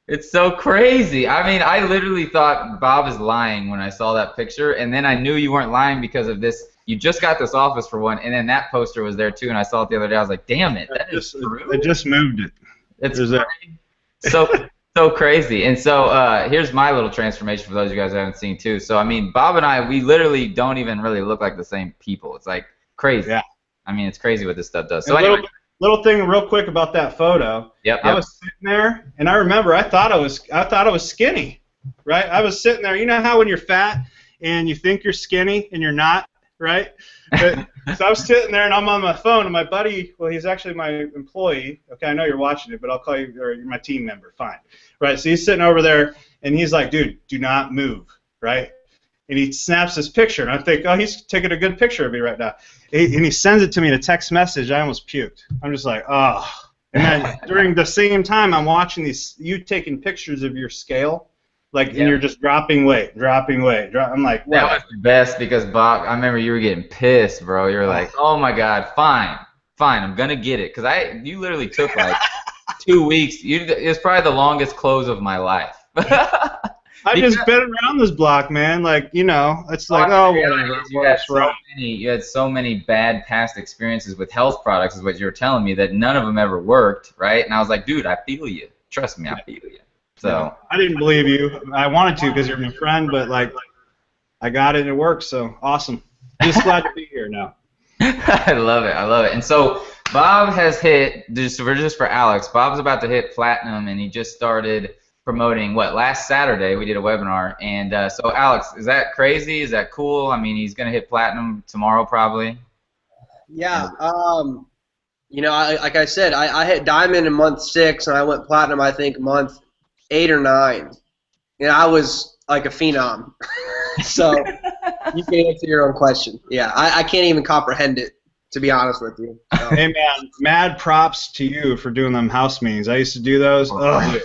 It's so crazy. I mean, I literally thought Bob is lying when I saw that picture, and then I knew you weren't lying because of this. You just got this office for one, and then that poster was there too, and I saw it the other day. I was like, damn it, that is true. I just moved it. It's so crazy. And so here's my little transformation for those of you guys who haven't seen too. So I mean, Bob and I, we literally don't even really look like the same people. It's like crazy. Yeah. I mean, it's crazy what this stuff does. So anyway. Little thing real quick about that photo. Yep. I was sitting there, and I remember I thought I was skinny, right? I was sitting there. You know how when you're fat and you think you're skinny and you're not, right? So I was sitting there, and I'm on my phone, and my buddy, well, he's actually my employee. Okay, I know you're watching it, but I'll call you, or you're my team member. Fine, right? So he's sitting over there, and he's like, dude, do not move, right? And he snaps this picture, and I think, oh, he's taking a good picture of me right now. And he sends it to me in a text message. I almost puked. I'm just like, oh. And then during the same time, I'm watching you taking pictures of your scale, like, and you're just dropping weight. I'm like, wow. That was the best because, Bob, I remember you were getting pissed, bro. You were like, oh, my God, fine, I'm going to get it. Because you literally took, like, 2 weeks. It was probably the longest close of my life. I just been around this block, man. Like, you know, it's like, oh, whatever. You had so many bad past experiences with health products, is what you were telling me, that none of them ever worked, right? And I was like, dude, I feel you. Trust me, I feel you. So yeah. I didn't believe you. I wanted to because you're my friend, but like, I got it and it worked. So awesome. Just glad to be here now. I love it. I love it. And so Bob has hit, just for Alex, Bob's about to hit platinum, and he just started promoting, last Saturday we did a webinar. And so Alex, is that crazy? Is that cool? I mean, he's going to hit platinum tomorrow probably. Yeah. You know, like I said, I hit diamond in month 6, and I went platinum, I think, month 8 or 9. And I was like a phenom. So you can answer your own question. Yeah, I can't even comprehend it, to be honest with you. So. Hey, man, mad props to you for doing them house meetings. I used to do those. Ugh,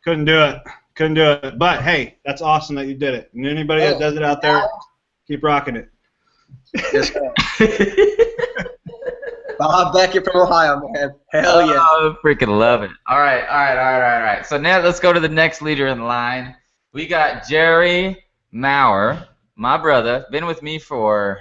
couldn't do it. Couldn't do it. But, hey, that's awesome that you did it. And anybody that does it out there, keep rocking it. Yes, Bob Beckett from Ohio, man. Hell yeah. Oh, freaking love it. All right. So now let's go to the next leader in line. We got Jerry Maurer, my brother, been with me for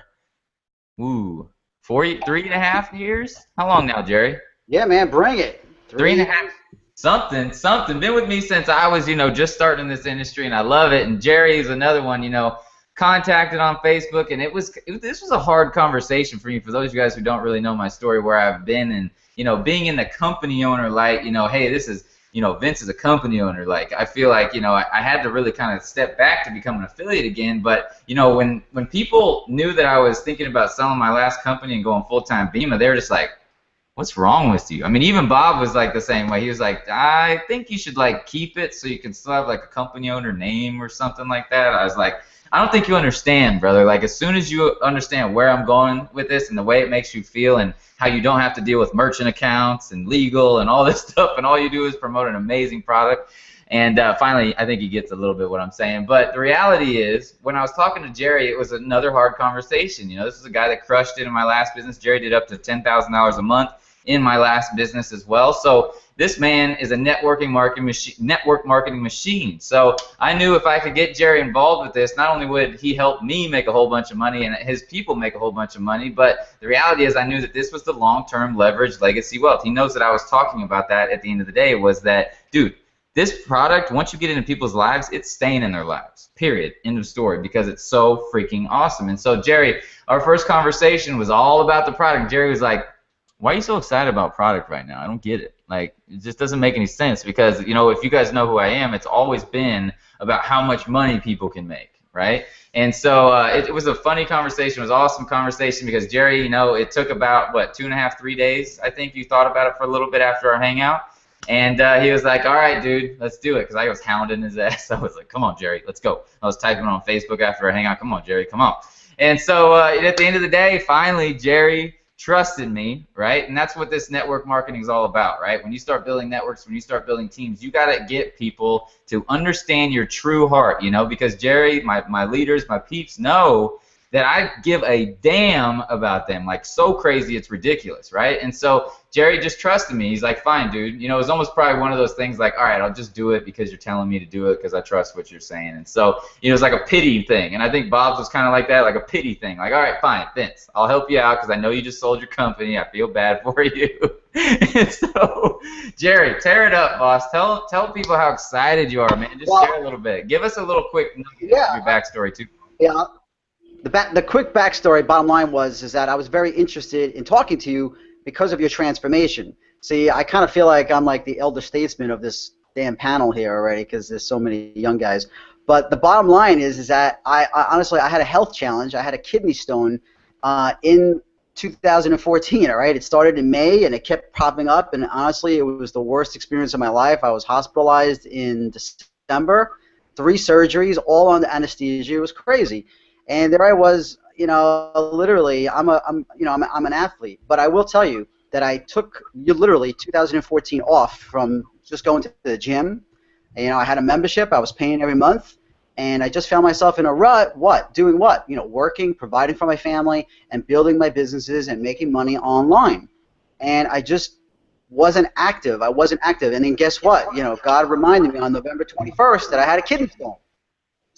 3.5 years. How long now, Jerry? Yeah, man, bring it. 3.5. Something. Been with me since I was, just starting in this industry, and I love it. And Jerry is another one, contacted on Facebook, and this was a hard conversation for me. For those of you guys who don't really know my story, where I've been, and being in the company owner, like, hey, this is. Vince is a company owner. Like, I feel like, I had to really kind of step back to become an affiliate again. But, when people knew that I was thinking about selling my last company and going full-time BEMA, they were just like, what's wrong with you? I mean, even Bob was like the same way. He was like, I think you should, like, keep it so you can still have, like, a company owner name or something like that. I was like, I don't think you understand, brother. Like, as soon as you understand where I'm going with this and the way it makes you feel and how you don't have to deal with merchant accounts and legal and all this stuff, and all you do is promote an amazing product. And finally, I think he gets a little bit what I'm saying. But the reality is, when I was talking to Jerry, it was another hard conversation. This is a guy that crushed it in my last business. Jerry did up to $10,000 a month in my last business as well. So this man is a network marketing machine. So I knew if I could get Jerry involved with this, not only would he help me make a whole bunch of money and his people make a whole bunch of money, but the reality is I knew that this was the long-term leverage legacy wealth. He knows that I was talking about that at the end of the day, was that, dude, this product, once you get into people's lives, it's staying in their lives, period, end of story, because it's so freaking awesome. And so, Jerry, our first conversation was all about the product. Jerry was like, why are you so excited about product right now? I don't get it. Like, it just doesn't make any sense because, if you guys know who I am, it's always been about how much money people can make, right? And so it was a funny conversation. It was an awesome conversation because Jerry, it took about, 2.5, 3 days, I think you thought about it for a little bit after our hangout. And he was like, all right, dude, let's do it, because I was hounding his ass. I was like, come on, Jerry, let's go. I was typing on Facebook after our hangout, come on, Jerry, come on. And so at the end of the day, finally, Jerry trusted me, right? And that's what this network marketing is all about, right? When you start building networks, when you start building teams, you got to get people to understand your true heart, because Jerry, my leaders, my peeps know that I give a damn about them, like so crazy it's ridiculous, right? And so Jerry just trusted me. He's like, fine, dude. It was almost probably one of those things like, all right, I'll just do it because you're telling me to do it because I trust what you're saying. And so, it was like a pity thing. And I think Bob's was kind of like that, like a pity thing. Like, all right, fine, Vince, I'll help you out because I know you just sold your company. I feel bad for you. And so, Jerry, tear it up, boss. Tell people how excited you are, man. Just share a little bit. Give us a little quick your backstory, too. Yeah. The quick backstory, bottom line is that I was very interested in talking to you because of your transformation. See, I kind of feel like I'm like the elder statesman of this damn panel here already because there's so many young guys. But the bottom line is that I honestly, I had a health challenge. I had a kidney stone in 2014, all right? It started in May, and it kept popping up, and honestly, it was the worst experience of my life. I was hospitalized in December, 3 surgeries, all under anesthesia. It was crazy. And there I was, literally, I'm an athlete. But I will tell you that I took literally 2014 off from just going to the gym. And, I had a membership. I was paying every month. And I just found myself in a rut. Doing what? Working, providing for my family, and building my businesses and making money online. And I just wasn't active. And then guess what? God reminded me on November 21st that I had a kidney stone.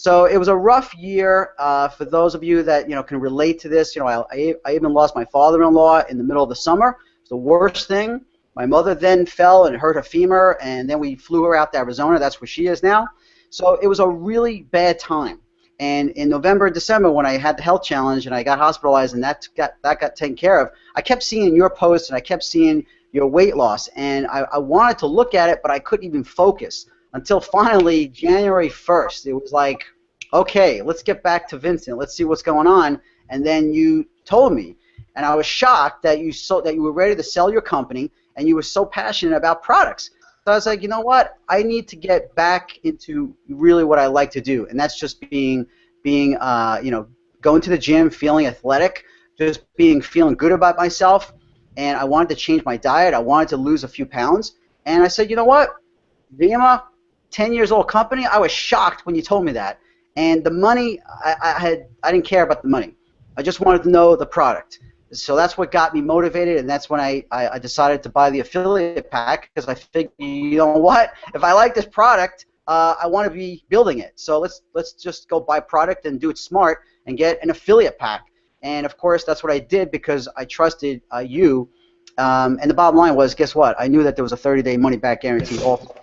So it was a rough year for those of you that can relate to this. I even lost my father-in-law in the middle of the summer. It was the worst thing. My mother then fell and hurt her femur, and then we flew her out to Arizona. That's where she is now. So it was a really bad time. And in November and December, when I had the health challenge and I got hospitalized and that got taken care of, I kept seeing your posts and I kept seeing your weight loss. And I wanted to look at it, but I couldn't even focus until finally January 1st. It was like, okay, let's get back to Vincent. Let's see what's going on. And then you told me. And I was shocked that you were ready to sell your company and you were so passionate about products. So I was like, you know what? I need to get back into really what I like to do, and that's just being going to the gym, feeling athletic, just feeling good about myself. And I wanted to change my diet. I wanted to lose a few pounds. And I said, you know what? Vima, 10 years old company. I was shocked when you told me that. And the money, I didn't care about the money. I just wanted to know the product. So that's what got me motivated, and that's when I decided to buy the affiliate pack, because I figured, you know what, if I like this product, I want to be building it. So let's just go buy product and do it smart and get an affiliate pack. And of course, that's what I did because I trusted you. And the bottom line was, guess what? I knew that there was a 30-day money-back guarantee also.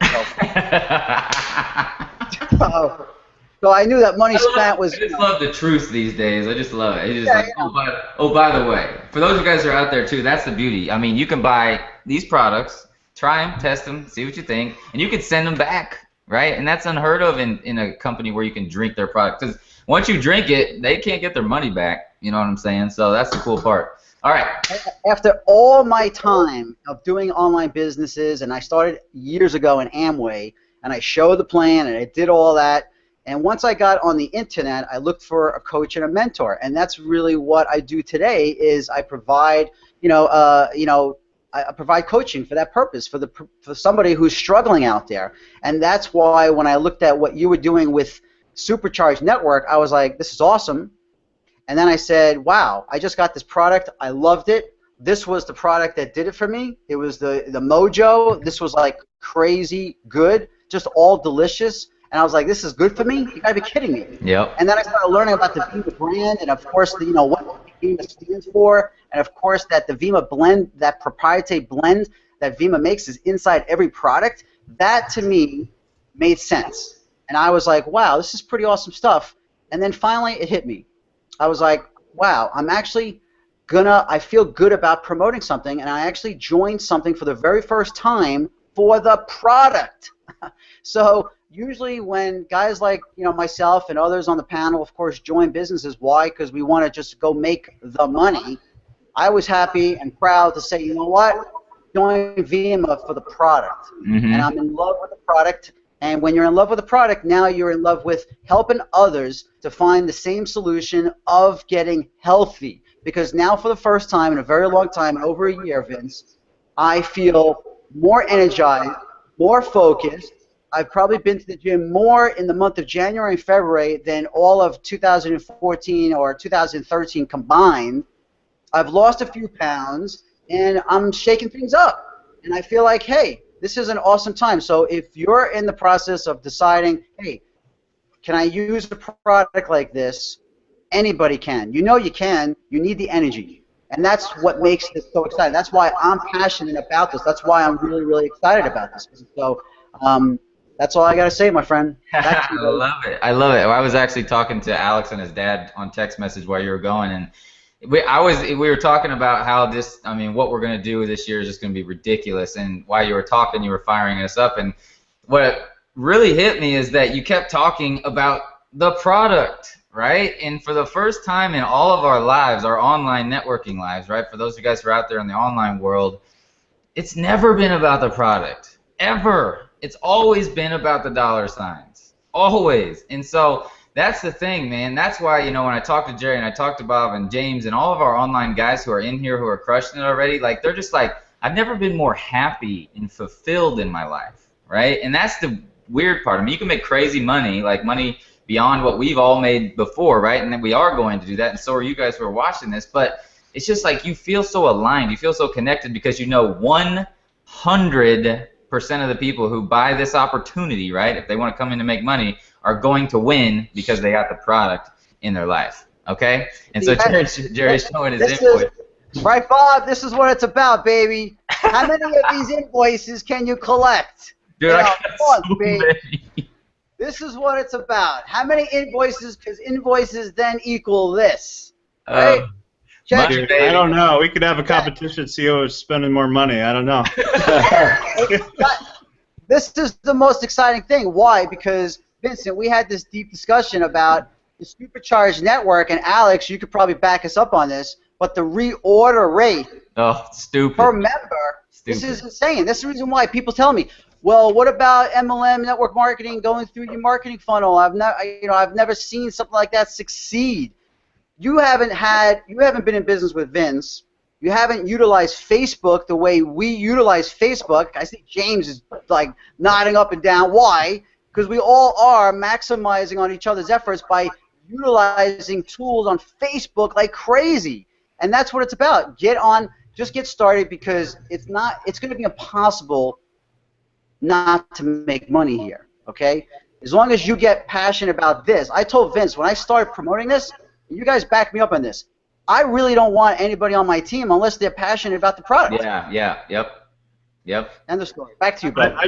So I knew that money spent was. I just love the truth these days. I just love it. It's just by the way, for those of you guys who are out there too, that's the beauty. I mean, you can buy these products, try them, test them, see what you think, and you can send them back, right? And that's unheard of in a company where you can drink their product. Because once you drink it, they can't get their money back. You know what I'm saying? So that's the cool part. All right. After all my time of doing online businesses, and I started years ago in Amway, and I showed the plan, and I did all that. And once I got on the internet, I looked for a coach and a mentor, and that's really what I do today. Is I provide, I provide coaching for that purpose, for somebody who's struggling out there. And that's why when I looked at what you were doing with Supercharged Network, I was like, this is awesome. And then I said, wow, I just got this product. I loved it. This was the product that did it for me. It was the Mojo. This was like crazy good, just all delicious. And I was like, this is good for me? You gotta be kidding me. Yep. And then I started learning about the Vima brand, and of course, what Vima stands for, and of course that the Vima blend, that proprietary blend that Vima makes is inside every product. That to me made sense. And I was like, wow, this is pretty awesome stuff. And then finally it hit me. I was like, wow, I'm actually I feel good about promoting something, and I actually joined something for the very first time for the product. So usually when guys like myself and others on the panel, of course, join businesses, why? Because we want to just go make the money. I was happy and proud to say, you know what? Join Vima for the product. Mm-hmm. And I'm in love with the product. And when you're in love with the product, now you're in love with helping others to find the same solution of getting healthy. Because now for the first time in a very long time, in over a year, Vince, I feel more energized, more focused. I've probably been to the gym more in the month of January and February than all of 2014 or 2013 combined. I've lost a few pounds, and I'm shaking things up. And I feel like, hey, this is an awesome time. So if you're in the process of deciding, hey, can I use a product like this? Anybody can. You know you can. You need the energy. And that's what makes this so exciting. That's why I'm passionate about this. That's why I'm really, really excited about this. So that's all I got to say, my friend. I love it. I love it. I was actually talking to Alex and his dad on text message while you were going, and we were talking about how what we're going to do this year is just going to be ridiculous. And while you were talking, you were firing us up. And what really hit me is that you kept talking about the product, right? And for the first time in all of our lives, our online networking lives, right? For those of you guys who are out there in the online world, it's never been about the product, ever. It's always been about the dollar signs, always. And so that's the thing, man. That's why, when I talk to Jerry and I talk to Bob and James and all of our online guys who are in here who are crushing it already, like they're just like, I've never been more happy and fulfilled in my life, right? And that's the weird part. I mean, you can make crazy money, like money beyond what we've all made before, right? And then we are going to do that, and so are you guys who are watching this. But it's just like you feel so aligned, you feel so connected because 100% of the people who buy this opportunity, right, if they want to come in to make money, are going to win because they got the product in their life. Okay? And so Jerry's showing his invoice. Right, Bob? This is what it's about, baby. How many of these invoices can you collect? Dude, I got so many. This is what it's about. How many invoices? Because invoices then equal this. Right? Dude, I don't know. We could have a competition. See who's spending more money. I don't know. This is the most exciting thing. Why? Because, Vincent, we had this deep discussion about the Supercharged Network, and Alex, you could probably back us up on this, but the reorder rate per member, this is insane. This is the reason why people tell me, well, what about MLM network marketing going through your marketing funnel? I've never seen something like that succeed. You haven't been in business with Vince. You haven't utilized Facebook the way we utilize Facebook. I see James is like nodding up and down. Why? Because we all are maximizing on each other's efforts by utilizing tools on Facebook like crazy. And that's what it's about. Just get started, because it's going to be impossible not to make money here, okay? As long as you get passionate about this. I told Vince when I started promoting this, you guys back me up on this, I really don't want anybody on my team unless they're passionate about the product. Yep. End of story. Back to you, bro. I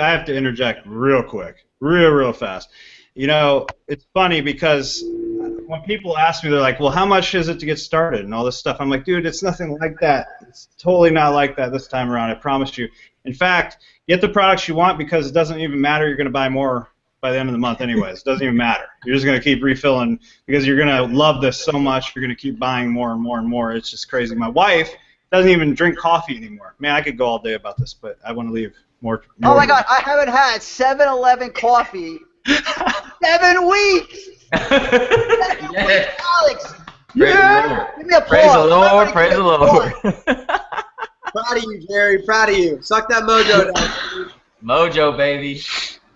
have to interject real quick, real fast. You know, it's funny because when people ask me, they're like, well, how much is it to get started and all this stuff? I'm like, dude, it's nothing like that. It's totally not like that this time around, I promise you. In fact, get the products you want, because it doesn't even matter. You're going to buy more by the end of the month anyways. It doesn't even matter. You're just going to keep refilling because you're going to love this so much. You're going to keep buying more and more and more. It's just crazy. My wife doesn't even drink coffee anymore. Man, I could go all day about this, but I want to leave more. Oh, my God. I haven't had 7-Eleven coffee 7 weeks. Yeah. Alex. Yeah. Give me a Praise the Lord. Praise the Lord. Proud of you, Jerry. Proud of you. Suck that mojo down. Mojo, baby.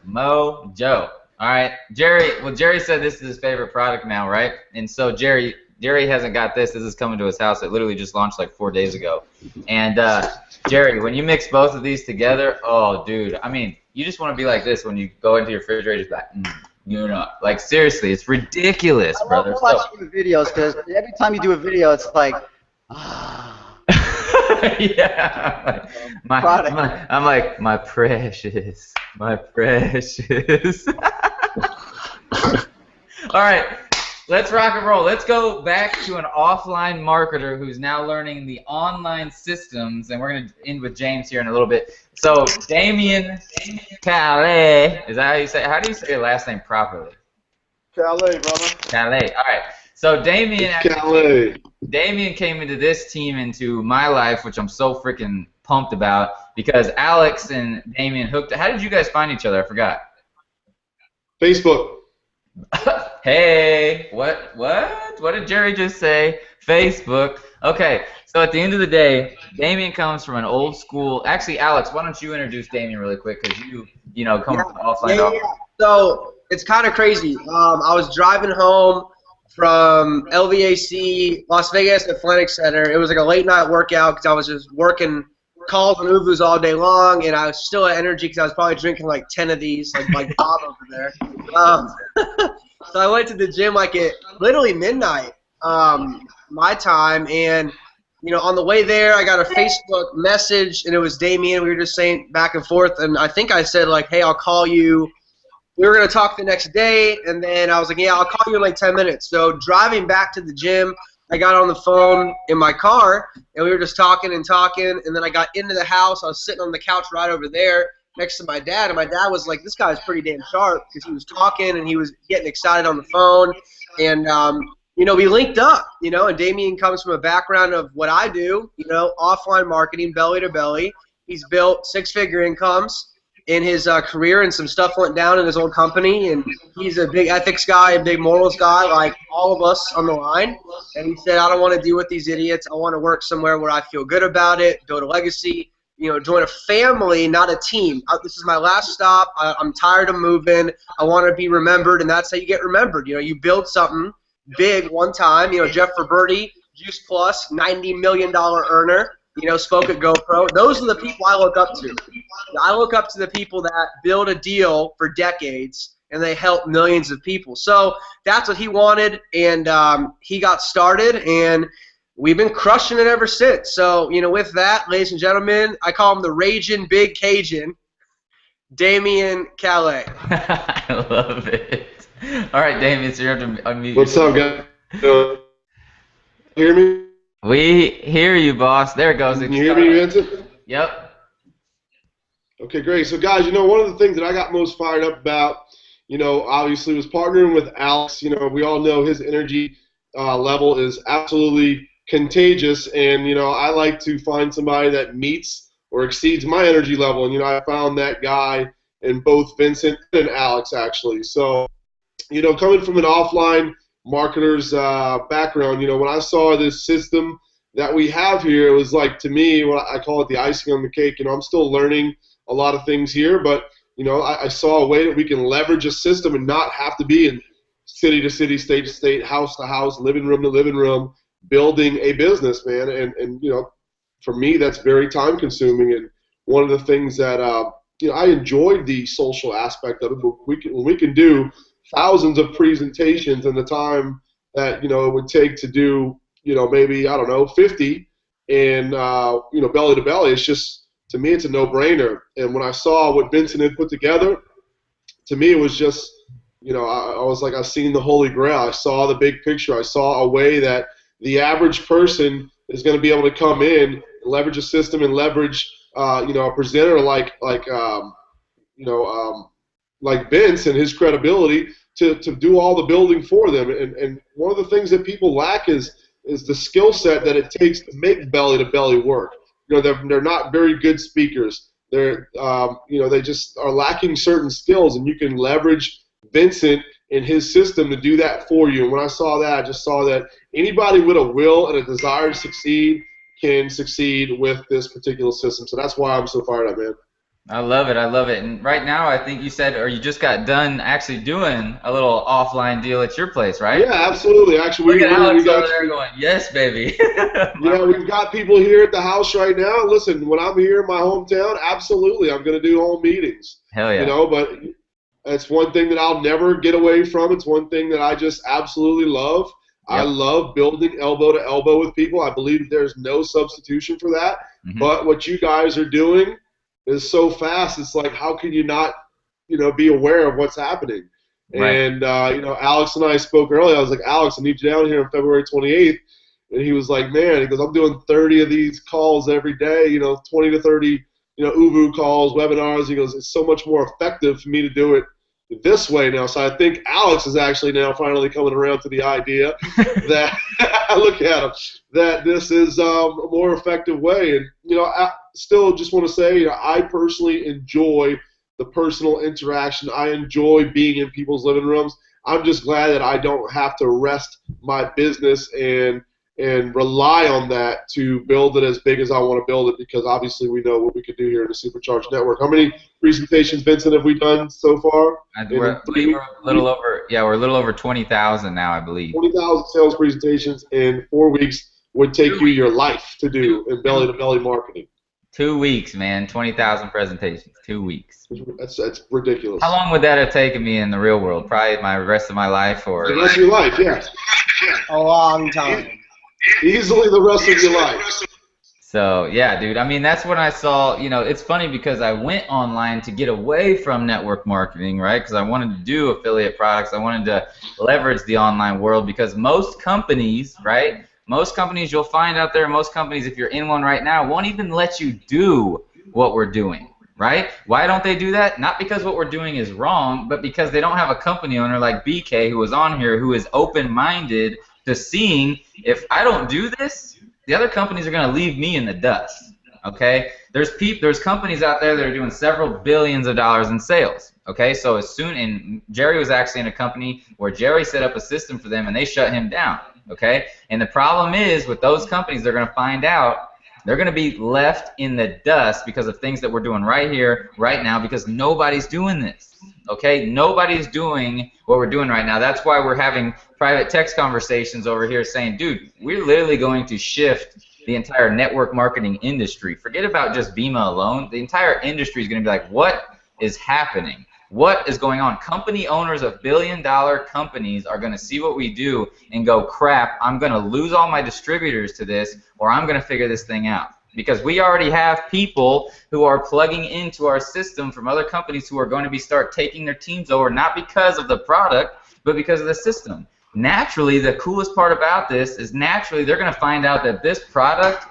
Mojo. All right, Jerry. Well, Jerry said this is his favorite product now, right? And so Jerry hasn't got this. This is coming to his house. It literally just launched like 4 days ago. And Jerry, when you mix both of these together, oh, dude. I mean, you just want to be like this when you go into your refrigerator. Just like, you know, like seriously, it's ridiculous, brother. I love watching the videos, because every time you do a video, it's like, yeah. I'm like, my precious. All right, let's rock and roll. Let's go back to an offline marketer who's now learning the online systems, and we're going to end with James here in a little bit. So, Damien Calais, is that how you say it? How do you say your last name properly? Calais, brother. Calais. All right. So, Damien came into this team, into my life, which I'm so freaking pumped about, because Alex and Damien hooked. How did you guys find each other? I forgot. Facebook. Hey, what did Jerry just say? Facebook. Okay, so at the end of the day, Damien comes from an old school. Actually, Alex, why don't you introduce Damien really quick, because you know, come from offline. Yeah. So it's kind of crazy. I was driving home from LVAC, Las Vegas Athletic Center. It was like a late night workout because I was just working calls and UVUs all day long, and I was still at energy because I was probably drinking like 10 of these, like Bob over there. So I went to the gym like at literally midnight my time, and you know, on the way there I got a Facebook message, and it was Damien. We were just saying back and forth, and I think I said like, hey, I'll call you. We were going to talk the next day, and then I was like, yeah, I'll call you in like 10 minutes. So driving back to the gym, I got on the phone in my car, and we were just talking, and then I got into the house. I was sitting on the couch right over there next to my dad, and my dad was like, this guy's pretty damn sharp, because he was talking, and he was getting excited on the phone, and, you know, we linked up, you know, and Damien comes from a background of what I do, you know, offline marketing, belly to belly. He's built 6-figure incomes in his career, and some stuff went down in his old company, and he's a big ethics guy, a big morals guy, like all of us on the line. And he said, I don't want to deal with these idiots. I want to work somewhere where I feel good about it, build a legacy, you know, join a family, not a team. This is my last stop. I'm tired of moving. I want to be remembered, and that's how you get remembered. You know, you build something big one time. You know, Jeff Roberti, Juice Plus, $90 million earner. You know, spoke at GoPro. Those are the people I look up to. I look up to the people that build a deal for decades and they help millions of people. So that's what he wanted, and he got started, and we've been crushing it ever since. So, with that, ladies and gentlemen, I call him the Raging Big Cajun, Damian Calais. I love it. All right, Damien, so you have to unmute. What's up, guys? Hear me? We hear you, boss. There it goes. Can you hear me, Vincent? Yep. Okay, great. So, guys, one of the things that I got most fired up about, obviously was partnering with Alex. We all know his energy level is absolutely contagious, and, I like to find somebody that meets or exceeds my energy level, and, I found that guy in both Vincent and Alex, actually. So, coming from an offline marketer's background, when I saw this system that we have here, it was like, to me, what I call it the icing on the cake. I'm still learning a lot of things here, but, I saw a way that we can leverage a system and not have to be in city to city, state to state, house to house, living room to living room, building a business, man. And for me, that's very time consuming. And one of the things that, I enjoyed the social aspect of it, but when we can do thousands of presentations in the time that, it would take to do, maybe, 50 and, belly to belly, it's just, to me, it's a no-brainer. And when I saw what Vincent had put together, to me, it was just, I was like, I seen the Holy Grail. I saw the big picture. I saw a way that the average person is going to be able to come in, leverage a system, and leverage, a presenter like Vince and his credibility to do all the building for them. And one of the things that people lack is the skill set that it takes to make belly to belly work. They're not very good speakers. They're they just are lacking certain skills, and you can leverage Vincent and his system to do that for you. And when I saw that, I just saw that anybody with a will and a desire to succeed can succeed with this particular system. So that's why I'm so fired up, man. I love it. I love it. And right now, I think you said, or you just got done actually doing a little offline deal at your place, right? Yeah, absolutely. Actually, Look at Alex over there going, yes, baby. We've got people here at the house right now. Listen, when I'm here in my hometown, absolutely, I'm going to do home meetings. Hell yeah. But it's one thing that I'll never get away from. It's one thing that I just absolutely love. Yep. I love building elbow to elbow with people. I believe there's no substitution for that. Mm-hmm. But what you guys are doing is so fast. It's like, how can you not, be aware of what's happening? Right. And, Alex and I spoke earlier. I was like, Alex, I need you down here on February 28th. And he was like, man, he goes, I'm doing 30 of these calls every day, 20 to 30, UVU calls, webinars. He goes, it's so much more effective for me to do it this way now. So I think Alex is actually now finally coming around to the idea that, look at him, that this is a more effective way. And, I still just want to say, I personally enjoy the personal interaction. I enjoy being in people's living rooms. I'm just glad that I don't have to rest my business and rely on that to build it as big as I want to build it, because obviously we know what we could do here in the SuperCharged Network. How many presentations, Vincent, have we done so far? We're a little over 20,000 now, I believe. 20,000 sales presentations in 4 weeks would take you your life to do in belly-to-belly marketing. 2 weeks, man. 20,000 presentations. 2 weeks. That's ridiculous. How long would that have taken me in the real world? Probably my rest of my life, or the rest of your life, yeah. A long time. Easily the rest of your life. So, yeah, dude. I mean, that's when I saw, it's funny because I went online to get away from network marketing, right? Because I wanted to do affiliate products. I wanted to leverage the online world, because most companies, right? Most companies you'll find out there, most companies, if you're in one right now, won't even let you do what we're doing, right? Why don't they do that? Not because what we're doing is wrong, but because they don't have a company owner like BK, who was on here, who is open-minded to seeing, if I don't do this, the other companies are going to leave me in the dust, okay? There's companies out there that are doing several billions of dollars in sales, okay? So and Jerry was actually in a company where Jerry set up a system for them and they shut him down, okay? And the problem is, with those companies, they're going to find out they're going to be left in the dust because of things that we're doing right here, right now, because nobody's doing this, okay? Nobody's doing what we're doing right now. That's why we're having private text conversations over here saying, dude, we're literally going to shift the entire network marketing industry. Forget about just Vima alone. The entire industry is going to be like, what is happening? what is going on. Company owners of billion-dollar companies are going to see what we do and go, crap, I'm going to lose all my distributors to this, or I'm going to figure this thing out. Because we already have people who are plugging into our system from other companies who are going to start taking their teams over, not because of the product, but because of the system. Naturally, the coolest part about this is naturally they're going to find out that this product,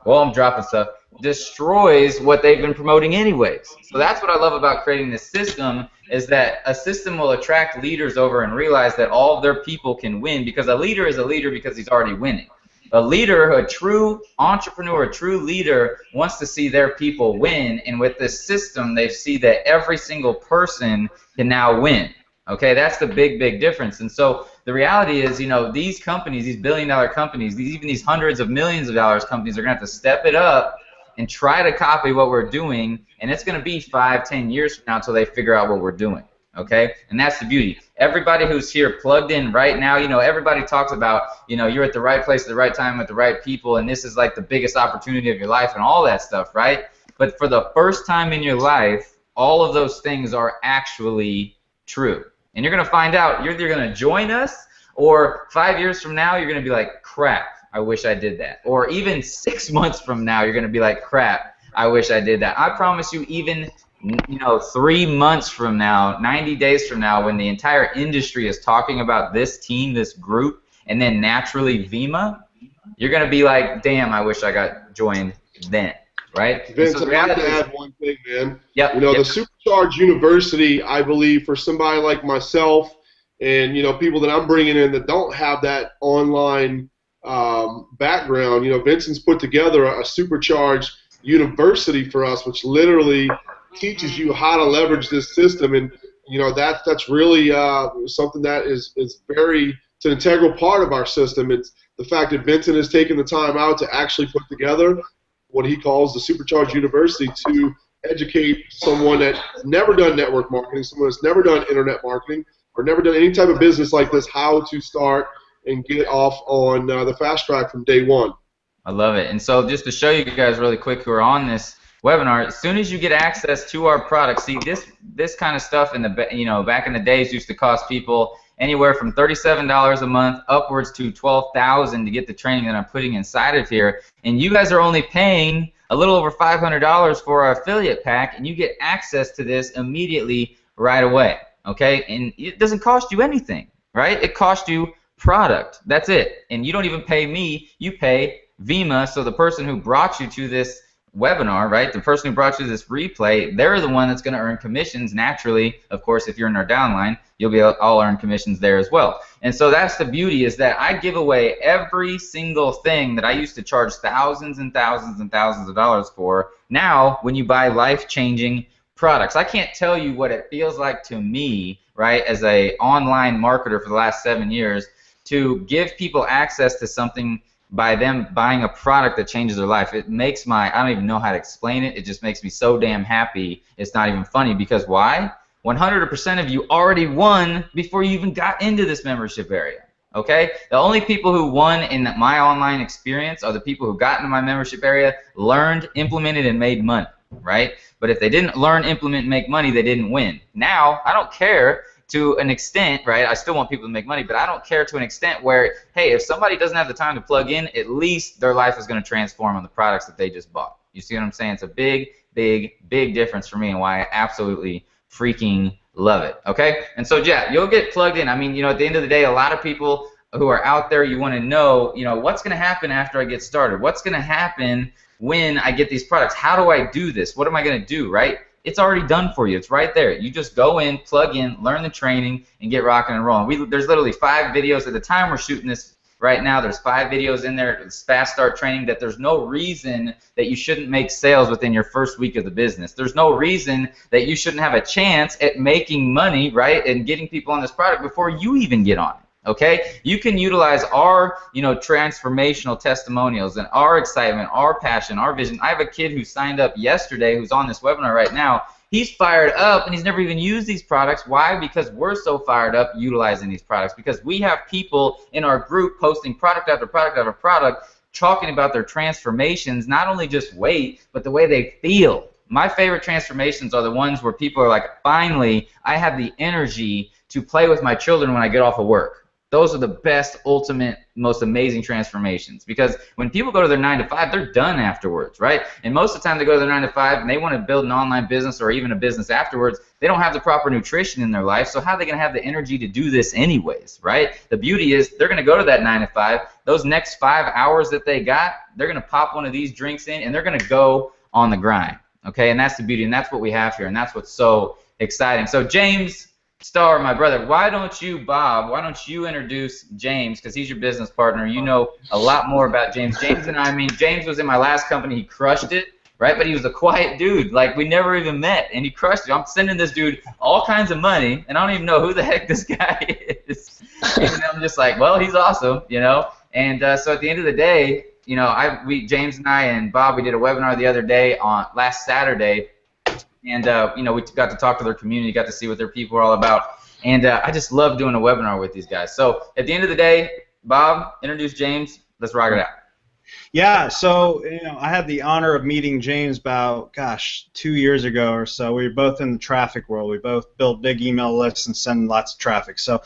well, I'm dropping stuff, destroys what they've been promoting anyways. So that's what I love about creating this system, is that a system will attract leaders over and realize that all of their people can win, because a leader is a leader because he's already winning. A leader, a true entrepreneur, a true leader wants to see their people win, and with this system they see that every single person can now win. Okay, that's the big, big difference. And so the reality is, you know, these companies, these billion-dollar companies, even these hundreds of millions of dollars companies are going to have to step it up and try to copy what we're doing, and it's going to be 5-10 years from now until they figure out what we're doing. Okay, and that's the beauty. Everybody who's here plugged in right now, you know, everybody talks about, you know, you're at the right place at the right time with the right people, and this is like the biggest opportunity of your life and all that stuff, right? But for the first time in your life, all of those things are actually true. And you're going to find out, you're either going to join us, or 5 years from now, you're going to be like, crap, I wish I did that. Or even 6 months from now, you're going to be like, crap, I wish I did that. I promise you, even 3 months from now, 90 days from now, when the entire industry is talking about this team, this group, and then naturally Vima, you're going to be like, damn, I wish I got joined then, right? Vince, So I'd like to add one thing, man. Yep, you know, yep. the SuperCharged University, I believe, for somebody like myself and, you know, people that I'm bringing in that don't have that online background, you know, Vincent's put together a SuperCharged University for us, which literally teaches you how to leverage this system, and you know that's really something that is very, it's an integral part of our system. It's the fact that Vincent has taken the time out to actually put together what he calls the SuperCharged University to educate someone that's never done network marketing, someone that's never done internet marketing, or never done any type of business like this, how to start and get off on the fast track from day one. I love it. And so just to show you guys really quick who are on this webinar, as soon as you get access to our product, see this kind of stuff in the, you know, back in the days used to cost people anywhere from $37 a month upwards to $12,000 to get the training that I'm putting inside of here. And you guys are only paying a little over $500 for our affiliate pack, and you get access to this immediately right away. Okay? And it doesn't cost you anything, right? It costs you product. That's it. And you don't even pay me, you pay Vima. So the person who brought you to this webinar, right, the person who brought you this replay, they're the one that's going to earn commissions naturally. Of course, if you're in our downline, you'll be all earn commissions there as well. And so that's the beauty, is that I give away every single thing that I used to charge thousands and thousands and thousands of dollars for. Now, when you buy life-changing products, I can't tell you what it feels like to me, right, as a online marketer for the last 7 years, to give people access to something by them buying a product that changes their life. It makes I don't even know how to explain it. It just makes me so damn happy. It's not even funny, because why? 100% of you already won before you even got into this membership area. Okay? The only people who won in my online experience are the people who got into my membership area, learned, implemented, and made money, right? But if they didn't learn, implement, and make money, they didn't win. Now, I don't care to an extent, right? I still want people to make money, but I don't care to an extent where, hey, if somebody doesn't have the time to plug in, at least their life is going to transform on the products that they just bought. You see what I'm saying? It's a big, big, big difference for me, and why I absolutely freaking love it. Okay? And so, yeah, you'll get plugged in. I mean, you know, at the end of the day, a lot of people who are out there, you want to know, you know, what's going to happen after I get started? What's going to happen when I get these products? How do I do this? What am I going to do, right? It's already done for you. It's right there. You just go in, plug in, learn the training, and get rocking and rolling. There's literally 5 videos at the time we're shooting this right now. There's 5 videos in there. It's fast start training that there's no reason that you shouldn't make sales within your first week of the business. There's no reason that you shouldn't have a chance at making money, right, and getting people on this product before you even get on it. Okay, you can utilize our, you know, transformational testimonials and our excitement, our passion, our vision. I have a kid who signed up yesterday who's on this webinar right now. He's fired up, and he's never even used these products. Why? Because we're so fired up utilizing these products. Because we have people in our group posting product after product after product, talking about their transformations, not only just weight, but the way they feel. my favorite transformations are the ones where people are like, finally, I have the energy to play with my children when I get off of work. Those are the best, ultimate, most amazing transformations, because when people go to their 9 to 5, they're done afterwards, right? And most of the time they go to their 9 to 5 and they want to build an online business or even a business afterwards. They don't have the proper nutrition in their life, so how are they going to have the energy to do this anyways, right? The beauty is they're going to go to that 9 to 5. Those next 5 hours that they got, they're going to pop one of these drinks in and they're going to go on the grind, okay? And that's the beauty, and that's what we have here, and that's what's so exciting. So James Starr, my brother, why don't you introduce James, because he's your business partner. You know a lot more about James. James and I mean, James was in my last company. He crushed it, right? But he was a quiet dude. Like, we never even met, and he crushed it. I'm sending this dude all kinds of money, and I don't even know who the heck this guy is. And I'm just like, well, he's awesome, you know? And so at the end of the day, you know, James and I and Bob, we did a webinar the other day on last Saturday. And, you know, we got to talk to their community, got to see what their people are all about. And I just love doing a webinar with these guys. So at the end of the day, Bob, introduce James. Let's rock it out. Yeah, so, you know, I had the honor of meeting James about, 2 years ago or so. We were both in the traffic world. We both built big email lists and send lots of traffic. So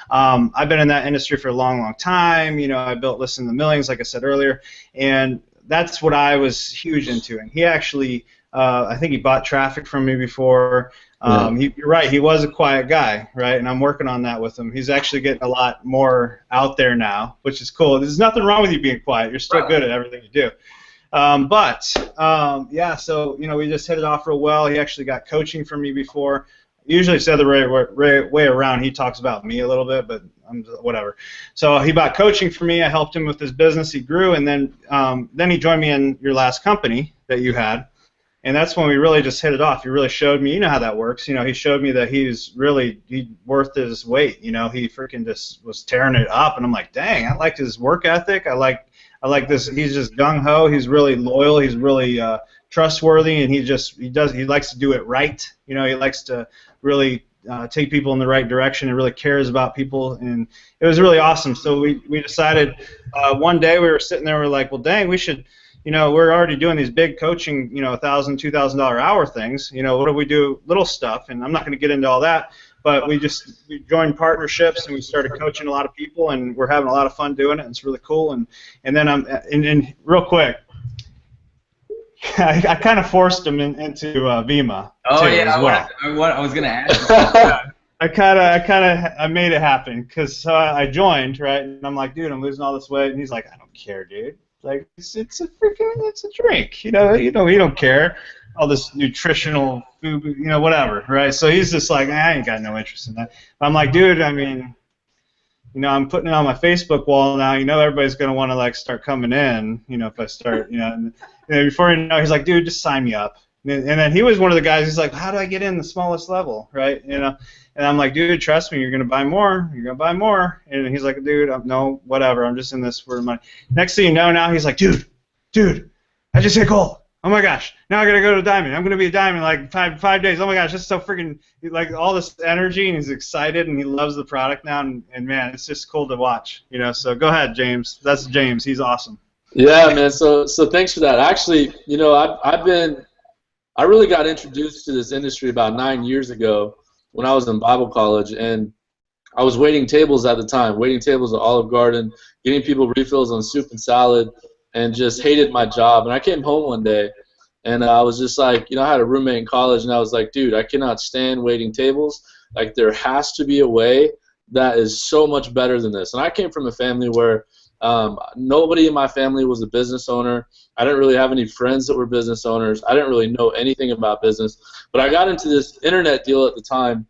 I've been in that industry for a long, long time. You know, I built lists in the millions, like I said earlier. And that's what I was huge into. And he actually... I think he bought traffic from me before. You're right, he was a quiet guy, right? And I'm working on that with him. He's actually getting a lot more out there now, which is cool. There's nothing wrong with you being quiet. You're still good at everything you do. Yeah, so, you know, we just hit it off real well. He actually got coaching from me before. Usually it's the other way around. He talks about me a little bit, but whatever. So he bought coaching for me. I helped him with his business. He grew, and then he joined me in your last company that you had. And that's when we really just hit it off. He really showed me, you know how that works. You know, he showed me that he's worth his weight. You know, he freaking just was tearing it up, and I'm like, dang, I like his work ethic. I like this. He's just gung ho. He's really loyal. He's really trustworthy, and he likes to do it right. You know, he likes to really take people in the right direction and really cares about people, and it was really awesome. So we decided one day we were sitting there, we're like, well, dang, we should. You know, we're already doing these big coaching, you know, $1,000, $2,000 hour things. You know, what do we do? Little stuff, and I'm not going to get into all that. But we joined partnerships, and we started coaching a lot of people, and we're having a lot of fun doing it. And it's really cool. And then and real quick, I kind of forced him into Vima. Oh yeah, as well. I was going to ask. I made it happen because I joined, right, and I'm like, dude, I'm losing all this weight, and he's like, I don't care, dude. Like, it's a drink, you know, he don't care, all this nutritional food, you know, whatever, right? So he's just like, I ain't got no interest in that. But I'm like, dude, I mean, you know, I'm putting it on my Facebook wall now. You know, everybody's gonna want to like start coming in, you know, if I start, you know, and before you know, he's like, dude, just sign me up. And then he was one of the guys. He's like, how do I get in the smallest level, right? You know, and I'm like, dude, trust me, you're gonna buy more. You're gonna buy more. And he's like, dude, no, whatever. I'm just in this for money. Next thing you know, now he's like, dude, I just hit gold. Oh my gosh, now I gotta go to diamond. I'm gonna be a diamond in like five days. Oh my gosh, that's so freaking like all this energy, and he's excited, and he loves the product now, and man, it's just cool to watch. You know, so go ahead, James. That's James. He's awesome. Yeah, man. So thanks for that. Actually, you know, I really got introduced to this industry about 9 years ago when I was in Bible college, and I was waiting tables at the time, waiting tables at Olive Garden, getting people refills on soup and salad, and just hated my job. And I came home one day, and I was just like, you know, I had a roommate in college, and I was like, dude, I cannot stand waiting tables. Like, there has to be a way that is so much better than this. And I came from a family where nobody in my family was a business owner. I didn't really have any friends that were business owners. I didn't really know anything about business. But I got into this internet deal at the time,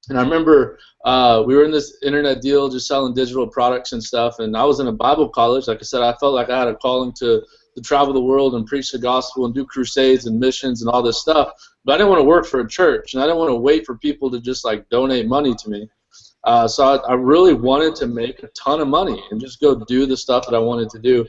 and I remember we were in this internet deal just selling digital products and stuff, and I was in a Bible college. Like I said, I felt like I had a calling to travel the world and preach the gospel and do crusades and missions and all this stuff. But I didn't want to work for a church, and I didn't want to wait for people to just like donate money to me. So I really wanted to make a ton of money and just go do the stuff that I wanted to do.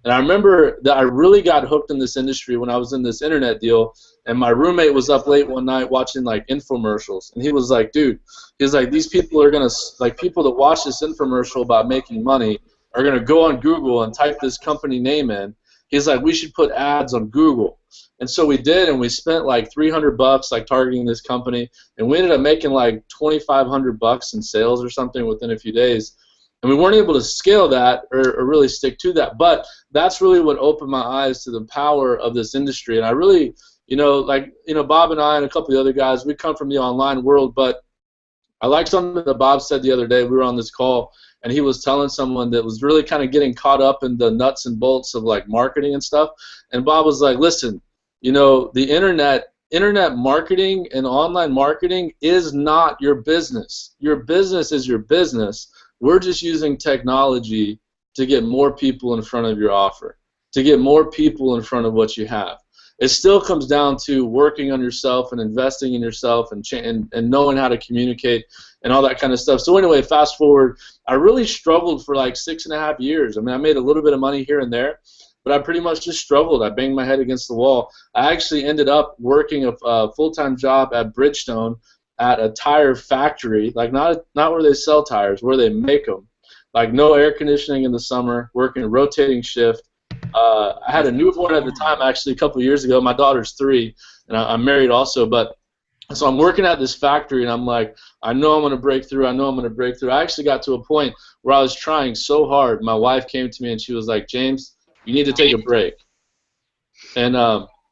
And I remember that I really got hooked in this industry when I was in this internet deal, and my roommate was up late one night watching like infomercials, and he was like, dude, he's like, these people are gonna, like, people that watch this infomercial about making money are gonna go on Google and type this company name in, He's like, we should put ads on Google. And so we did, and we spent like $300 like targeting this company, and we ended up making like $2,500 in sales or something within a few days. And we weren't able to scale that or really stick to that, but that's really what opened my eyes to the power of this industry. And I really, Bob and I and a couple of the other guys, we come from the online world, but I like something that Bob said the other day. We were on this call, and he was telling someone that was really kind of getting caught up in the nuts and bolts of like marketing and stuff. And Bob was like, listen, the internet marketing and online marketing is not your business. Your business is your business. We're just using technology to get more people in front of your offer, to get more people in front of what you have. It still comes down to working on yourself and investing in yourself and knowing how to communicate and all that kind of stuff. So anyway, fast forward, I really struggled for like 6.5 years. I mean, I made a little bit of money here and there, but I pretty much just struggled. I banged my head against the wall. I actually ended up working a full-time job at Bridgestone at a tire factory, like not where they sell tires, where they make them. Like no air conditioning in the summer, working a rotating shift. I had a newborn at the time, actually, a couple of years ago. My daughter's 3, and I'm married also. But so I'm working at this factory, and I'm like, I know I'm going to break through. I know I'm going to break through. I actually got to a point where I was trying so hard. My wife came to me, and she was like, James, you need to take a break. And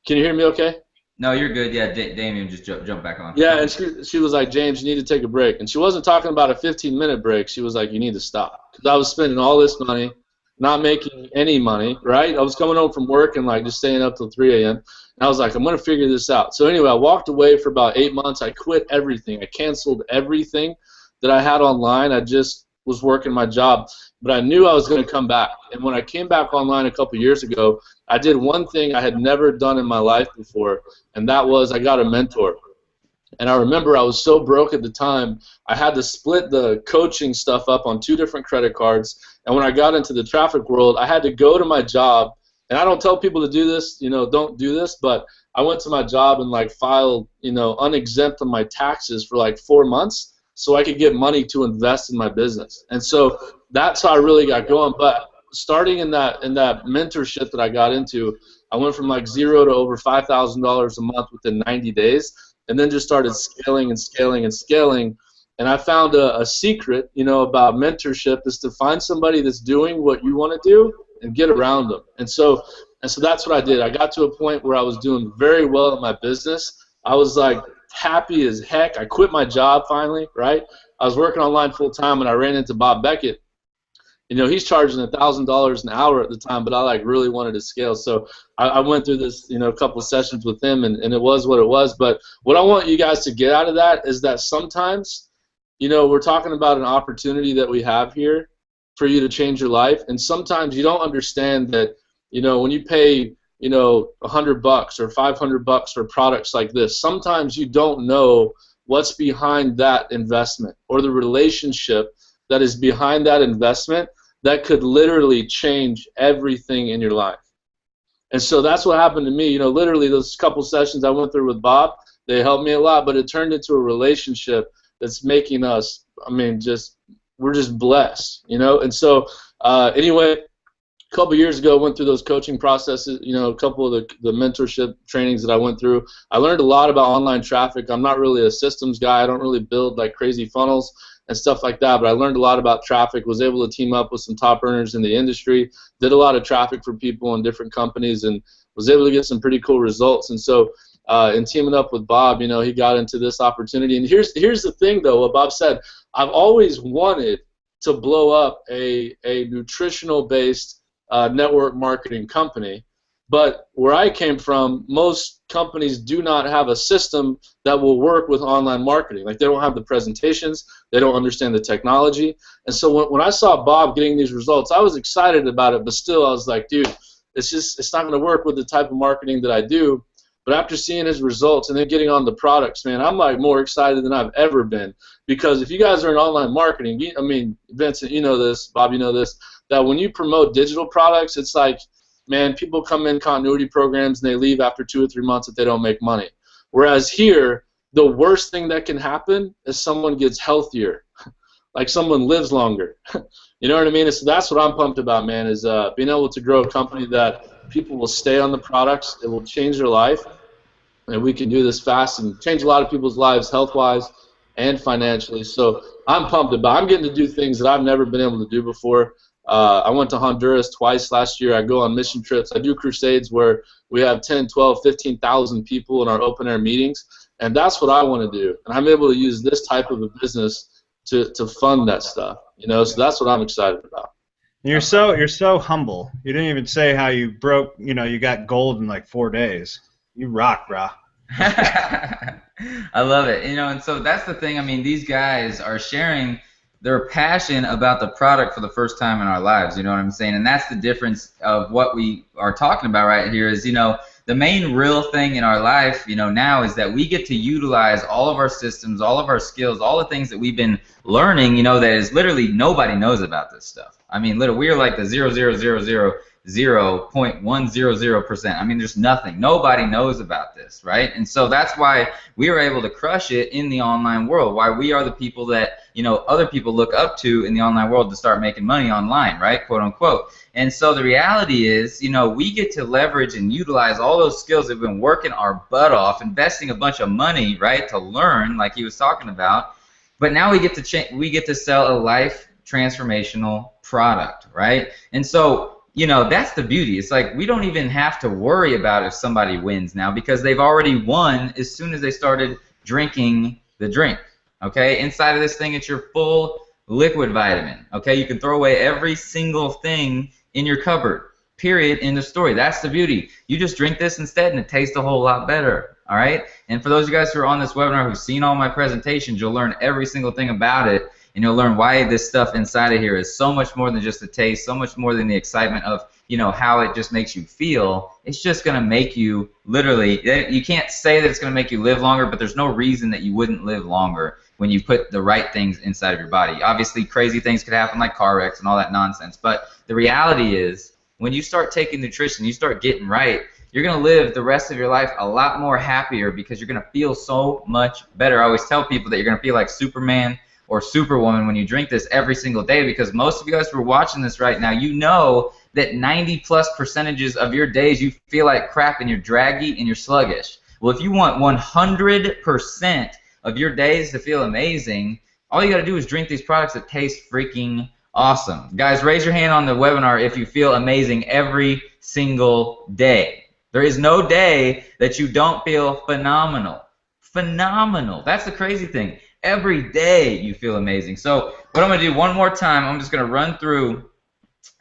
can you hear me okay? No, you're good. Yeah, Damien just jumped back on. Yeah, and she was like, James, you need to take a break. And she wasn't talking about a 15-minute break. She was like, you need to stop. Because I was spending all this money, not making any money, right? I was coming home from work and like just staying up till 3 a.m. And I was like, I'm going to figure this out. So anyway, I walked away for about 8 months. I quit everything. I canceled everything that I had online. I just was working my job. But I knew I was going to come back. And when I came back online a couple years ago, I did one thing I had never done in my life before, and that was I got a mentor. And I remember I was so broke at the time, I had to split the coaching stuff up on 2 different credit cards. And when I got into the traffic world, I had to go to my job. And I don't tell people to do this, don't do this, but I went to my job and like filed, unexempt on my taxes for like 4 months so I could get money to invest in my business. And so that's how I really got going. But starting in that mentorship that I got into, I went from like 0 to over $5,000 a month within 90 days. And then just started scaling and scaling and scaling. And I found a secret, about mentorship is to find somebody that's doing what you want to do and get around them. And so that's what I did. I got to a point where I was doing very well in my business. I was like happy as heck. I quit my job finally, right? I was working online full time, and I ran into Bob Beckett. He's charging $1,000 an hour at the time, but I like really wanted to scale. So I went through this, a couple of sessions with him, and it was what it was. But what I want you guys to get out of that is that sometimes, we're talking about an opportunity that we have here for you to change your life, and sometimes you don't understand that, when you pay, $100 or $500 for products like this, sometimes you don't know what's behind that investment or the relationship that is behind that investment that could literally change everything in your life. And so that's what happened to me. Literally those couple sessions I went through with Bob, they helped me a lot, but it turned into a relationship that's making us, we're just blessed, And so anyway, a couple years ago, I went through those coaching processes, a couple of the mentorship trainings that I went through. I learned a lot about online traffic. I'm not really a systems guy. I don't really build like crazy funnels and stuff like that, but I learned a lot about traffic, was able to team up with some top earners in the industry, did a lot of traffic for people in different companies, and was able to get some pretty cool results. And so in teaming up with Bob, he got into this opportunity. And here's the thing, though, what Bob said, I've always wanted to blow up a nutritional-based network marketing company. But where I came from, most companies do not have a system that will work with online marketing. Like, they don't have the presentations, they don't understand the technology. And so when I saw Bob getting these results, I was excited about it, but still I was like, dude, it's not going to work with the type of marketing that I do. But after seeing his results and then getting on the products, man, I'm like more excited than I've ever been. Because if you guys are in online marketing, Vincent, you know this, Bob, you know this, that when you promote digital products, it's like, man, people come in continuity programs and they leave after 2 or 3 months if they don't make money. Whereas here, the worst thing that can happen is someone gets healthier, like someone lives longer, You know what I mean? So that's what I'm pumped about, man, is being able to grow a company that people will stay on the products. It will change their life, and we can do this fast and change a lot of people's lives health-wise and financially. So I'm pumped about it. I'm getting to do things that I've never been able to do before. I went to Honduras twice last year. I go on mission trips. I do crusades where we have 10, 12, 15,000 people in our open-air meetings, and that's what I want to do. And I'm able to use this type of a business to fund that stuff, you know. So that's what I'm excited about. You're so humble. You didn't even say how you broke. You know, you got gold in like 4 days. You rock, brah. I love it. You know, and so that's the thing. I mean, these guys are sharing their passion about the product for the first time in our lives. You know what I'm saying? And that's the difference of what we are talking about right here is, you know, the main real thing in our life, you know, now is that we get to utilize all of our systems, all of our skills, all the things that we've been learning, you know, that is literally nobody knows about this stuff. I mean, literally, we are like the 0.100%. I mean, there's nothing. Nobody knows about this, right? And so that's why we are able to crush it in the online world, why we are the people that, you know, other people look up to in the online world to start making money online, right, quote unquote. And so the reality is, you know, we get to leverage and utilize all those skills that we've been working our butt off, investing a bunch of money, right, to learn, like he was talking about. But now we get to sell a life transformational product, right? And so, you know, that's the beauty. It's like we don't even have to worry about if somebody wins now because they've already won as soon as they started drinking the drink, okay? Inside of this thing, it's your full liquid vitamin, okay? You can throw away every single thing in your cupboard, period, in the story. That's the beauty. You just drink this instead and it tastes a whole lot better, all right? And for those of you guys who are on this webinar who've seen all my presentations, you'll learn every single thing about it, and you'll learn why this stuff inside of here is so much more than just the taste, so much more than the excitement of, you know, how it just makes you feel. It's just going to make you literally, you can't say that it's going to make you live longer, but there's no reason that you wouldn't live longer when you put the right things inside of your body. Obviously, crazy things could happen like car wrecks and all that nonsense, but the reality is when you start taking nutrition, you start getting right, you're going to live the rest of your life a lot more happier because you're going to feel so much better. I always tell people that you're going to feel like Superman or Superwoman when you drink this every single day, because most of you guys who are watching this right now, you know that 90+% of your days you feel like crap and you're draggy and you're sluggish. Well, if you want 100% of your days to feel amazing, all you got to do is drink these products that taste freaking awesome. Guys, raise your hand on the webinar if you feel amazing every single day. There is no day that you don't feel phenomenal. Phenomenal. That's the crazy thing. Every day you feel amazing. So what I'm going to do one more time, I'm just going to run through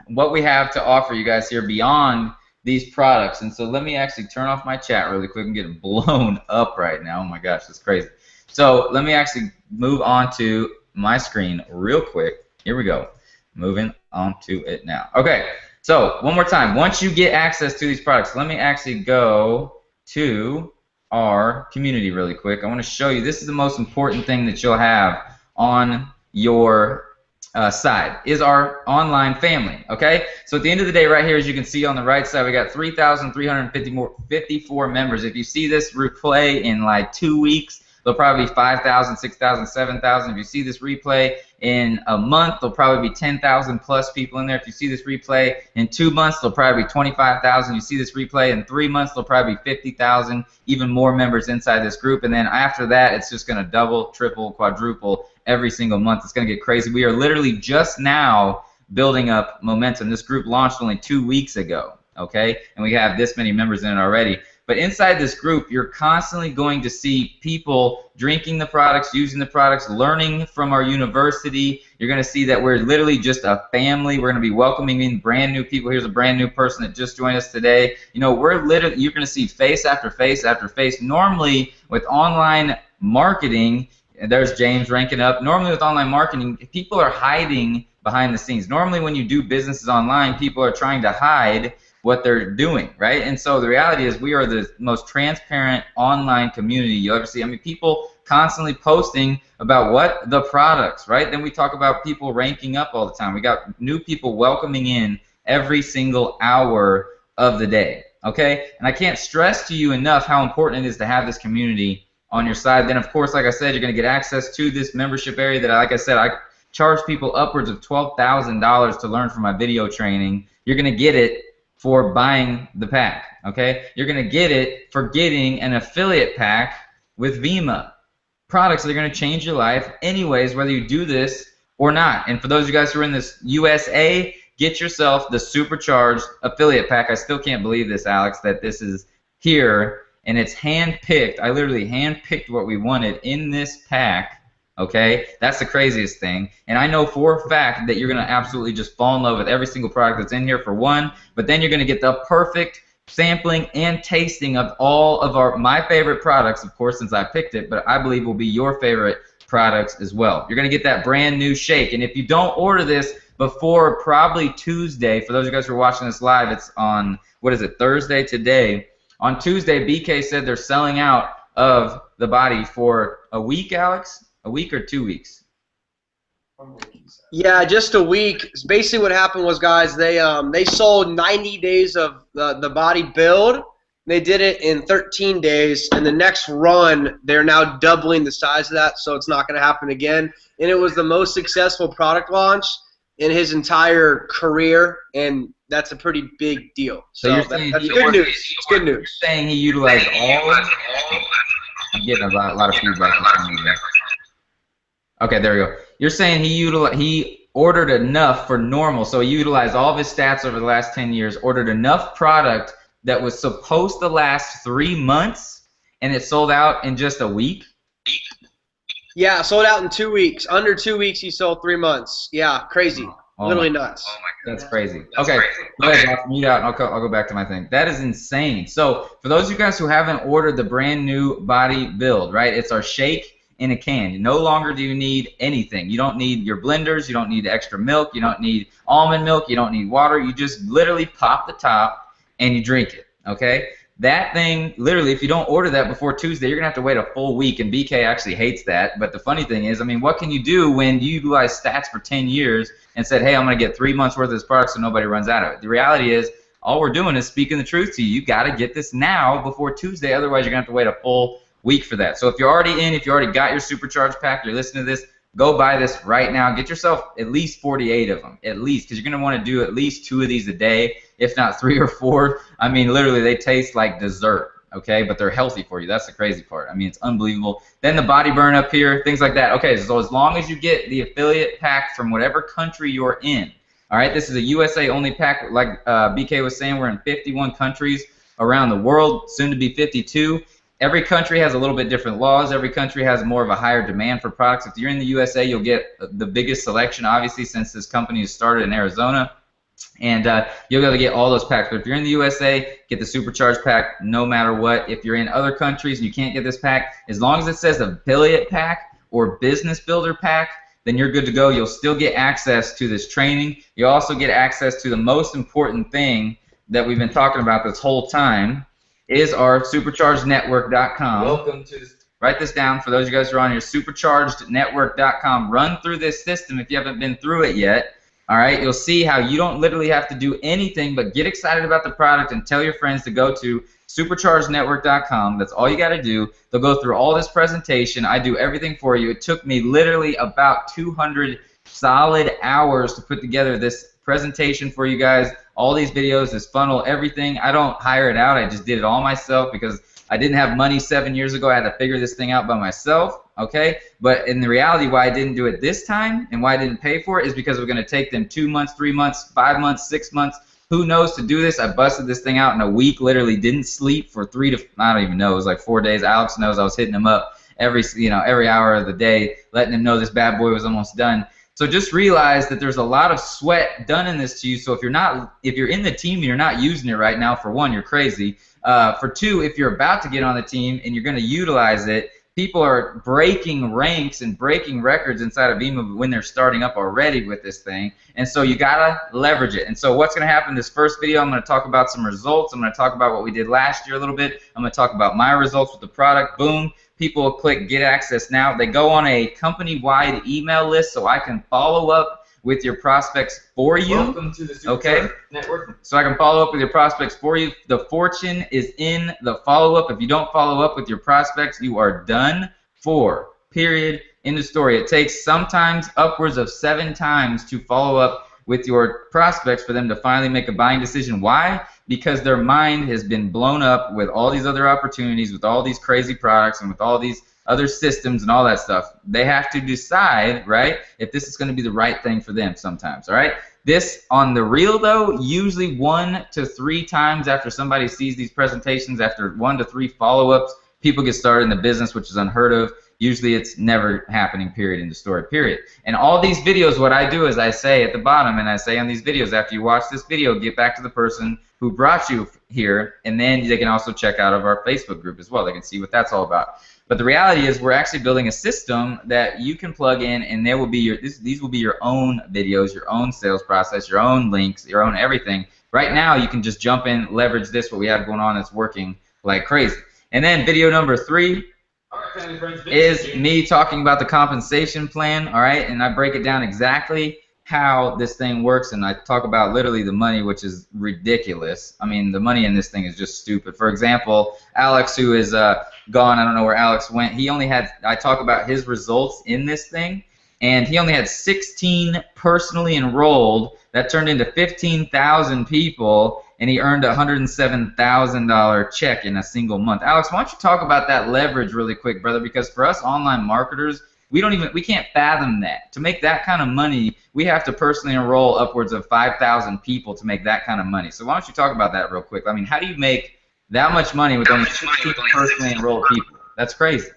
what we have to offer you guys here beyond these products. And so let me actually turn off my chat really quick and get blown up right now. Oh my gosh, that's crazy. So let me actually move on to my screen real quick. Here we go. Moving on to it now. Okay, so one more time. Once you get access to these products, let me actually go to our community really quick. I want to show you, this is the most important thing that you'll have on your side, is our online family, okay? So at the end of the day right here, as you can see on the right side, we got 3,354 members. If you see this replay in like 2 weeks, there'll probably be 5,000, 6,000, 7,000. If you see this replay in a month, there'll probably be 10,000 plus people in there. If you see this replay in 2 months, there'll probably be 25,000. You see this replay in 3 months, there'll probably be 50,000, even more members inside this group. And then after that, it's just going to double, triple, quadruple every single month. It's going to get crazy. We are literally just now building up momentum. This group launched only 2 weeks ago, okay? And we have this many members in it already. But inside this group, you're constantly going to see people drinking the products, using the products, learning from our university. You're going to see that we're literally just a family. We're going to be welcoming in brand new people. Here's a brand new person that just joined us today. You know, we're literally, you're going to see face after face after face. Normally, with online marketing, there's James ranking up. Normally, with online marketing, people are hiding behind the scenes. Normally, when you do businesses online, people are trying to hide what they're doing, right? And so the reality is we are the most transparent online community you'll ever see. I mean, people constantly posting about what the products, right? Then we talk about people ranking up all the time. We got new people welcoming in every single hour of the day, okay? And I can't stress to you enough how important it is to have this community on your side. Then, of course, like I said, you're going to get access to this membership area that, like I said, I charge people upwards of $12,000 to learn from my video training, you're going to get it for buying the pack, okay? You're going to get it for getting an affiliate pack with Vima. Products that are going to change your life anyways, whether you do this or not. And for those of you guys who are in this USA, get yourself the Supercharged affiliate pack. I still can't believe this, Alex, that this is here, and it's hand-picked. I literally hand-picked what we wanted in this pack, okay? That's the craziest thing. And I know for a fact that you're going to absolutely just fall in love with every single product that's in here for one, but then you're going to get the perfect sampling and tasting of all of my favorite products, of course, since I picked it, but I believe will be your favorite products as well. You're going to get that brand new shake, and if you don't order this before probably Tuesday, for those of you guys who are watching this live, it's on, what is it, Thursday today. On Tuesday, BK said they're selling out of the body for a week, Alex? A week or 2 weeks? Yeah, just a week. Basically what happened was, guys, they sold 90 days of the body build. They did it in 13 days, and the next run, they're now doubling the size of that, so it's not going to happen again. And it was the most successful product launch in his entire career, and that's a pretty big deal. So you're saying that's good news. It's good news. You're saying he utilized all of it? I'm getting a lot of feedback. Okay, there we go. You're saying he ordered enough for normal, so he utilized all of his stats over the last 10 years, ordered enough product that was supposed to last 3 months, and it sold out in just a week? Yeah, sold out in 2 weeks. Under 2 weeks, he sold 3 months. Yeah, crazy. Literally nuts. Oh my God. That's crazy. Okay, go ahead, Josh, mute out, and I'll go back to my thing. That is insane. So for those of you guys who haven't ordered the brand new body build, right, it's our shake in a can. No longer do you need anything. You don't need your blenders. You don't need extra milk. You don't need almond milk. You don't need water. You just literally pop the top and you drink it, okay? That thing, literally, if you don't order that before Tuesday, you're going to have to wait a full week, and BK actually hates that. But the funny thing is, I mean, what can you do when you utilize stats for 10 years and said, hey, I'm going to get 3 months worth of this product so nobody runs out of it? The reality is, all we're doing is speaking the truth to you. You got to get this now before Tuesday, otherwise you're going to have to wait a full week for that. So if you're already in, if you already got your Supercharged pack, you're listening to this, go buy this right now. Get yourself at least 48 of them, at least, because you're going to want to do at least 2 of these a day, if not 3 or 4. I mean, literally, they taste like dessert, okay? But they're healthy for you. That's the crazy part. I mean, it's unbelievable. Then the body burn up here, things like that. Okay, so as long as you get the affiliate pack from whatever country you're in, all right, this is a USA-only pack. Like BK was saying, we're in 51 countries around the world, soon to be 52. Every country has a little bit different laws. Every country has more of a higher demand for products. If you're in the USA, you'll get the biggest selection, obviously, since this company has started in Arizona. And you'll be able to get all those packs. But if you're in the USA, get the Supercharged pack no matter what. If you're in other countries and you can't get this pack, as long as it says affiliate pack or business builder pack, then you're good to go. You'll still get access to this training. You'll also get access to the most important thing that we've been talking about this whole time, is our SuperChargedNetwork.com. Welcome to this. Write this down for those of you guys who are on here. SuperChargedNetwork.com. Run through this system if you haven't been through it yet. All right, you'll see how you don't literally have to do anything but get excited about the product and tell your friends to go to SuperChargedNetwork.com. That's all you got to do. They'll go through all this presentation. I do everything for you. It took me literally about 200 solid hours to put together this presentation for you guys. All these videos, this funnel, everything. I don't hire it out. I just did it all myself because I didn't have money 7 years ago. I had to figure this thing out by myself, okay? But in the reality, why I didn't do it this time and why I didn't pay for it is because we're going to take them 2 months, 3 months, 5 months, 6 months. Who knows to do this? I busted this thing out in a week, literally didn't sleep for I don't even know, it was like 4 days. Alex knows I was hitting him up every hour of the day, letting him know this bad boy was almost done. So just realize that there's a lot of sweat done in this to you. So if you're in the team and you're not using it right now, for one, you're crazy. For two, if you're about to get on the team and you're going to utilize it, people are breaking ranks and breaking records inside of Vima when they're starting up already with this thing. And so you got to leverage it. And so what's going to happen in this first video, I'm going to talk about some results. I'm going to talk about what we did last year a little bit. I'm going to talk about my results with the product. Boom. People will click Get Access Now. They go on a company-wide email list so I can follow up with your prospects for you. Welcome to the SuperCharged Network. So I can follow up with your prospects for you. The fortune is in the follow-up. If you don't follow up with your prospects, you are done for. Period. in the story. It takes sometimes upwards of 7 times to follow up with your prospects for them to finally make a buying decision. Why? Because their mind has been blown up with all these other opportunities, with all these crazy products, and with all these other systems and all that stuff. They have to decide, right, if this is going to be the right thing for them sometimes, all right? This, on the real, though, usually 1 to 3 times after somebody sees these presentations, after 1 to 3 follow-ups, people get started in the business, which is unheard of. Usually it's never happening, period, in the story, period. And all these videos, what I do is I say at the bottom, and I say on these videos, after you watch this video, get back to the person who brought you here, and then they can also check out of our Facebook group as well. They can see what that's all about. But the reality is we're actually building a system that you can plug in, and there will be these will be your own videos, your own sales process, your own links, your own everything. Right now you can just jump in, leverage this, what we have going on that's working like crazy. And then video number 3 is me talking about the compensation plan, all right? And I break it down exactly how this thing works, and I talk about literally the money, which is ridiculous. I mean, the money in this thing is just stupid. For example, Alex, who is gone, I don't know where Alex went, he only had, I talk about his results in this thing, and he only had 16 personally enrolled. That turned into 15,000 people, and he earned a $107,000 check in a single month. Alex, why don't you talk about that leverage really quick, brother? Because for us online marketers, we can't fathom that. To make that kind of money, we have to personally enroll upwards of 5,000 people to make that kind of money. So why don't you talk about that real quick? I mean, how do you make that much money with only 16 personally enrolled people? That's crazy.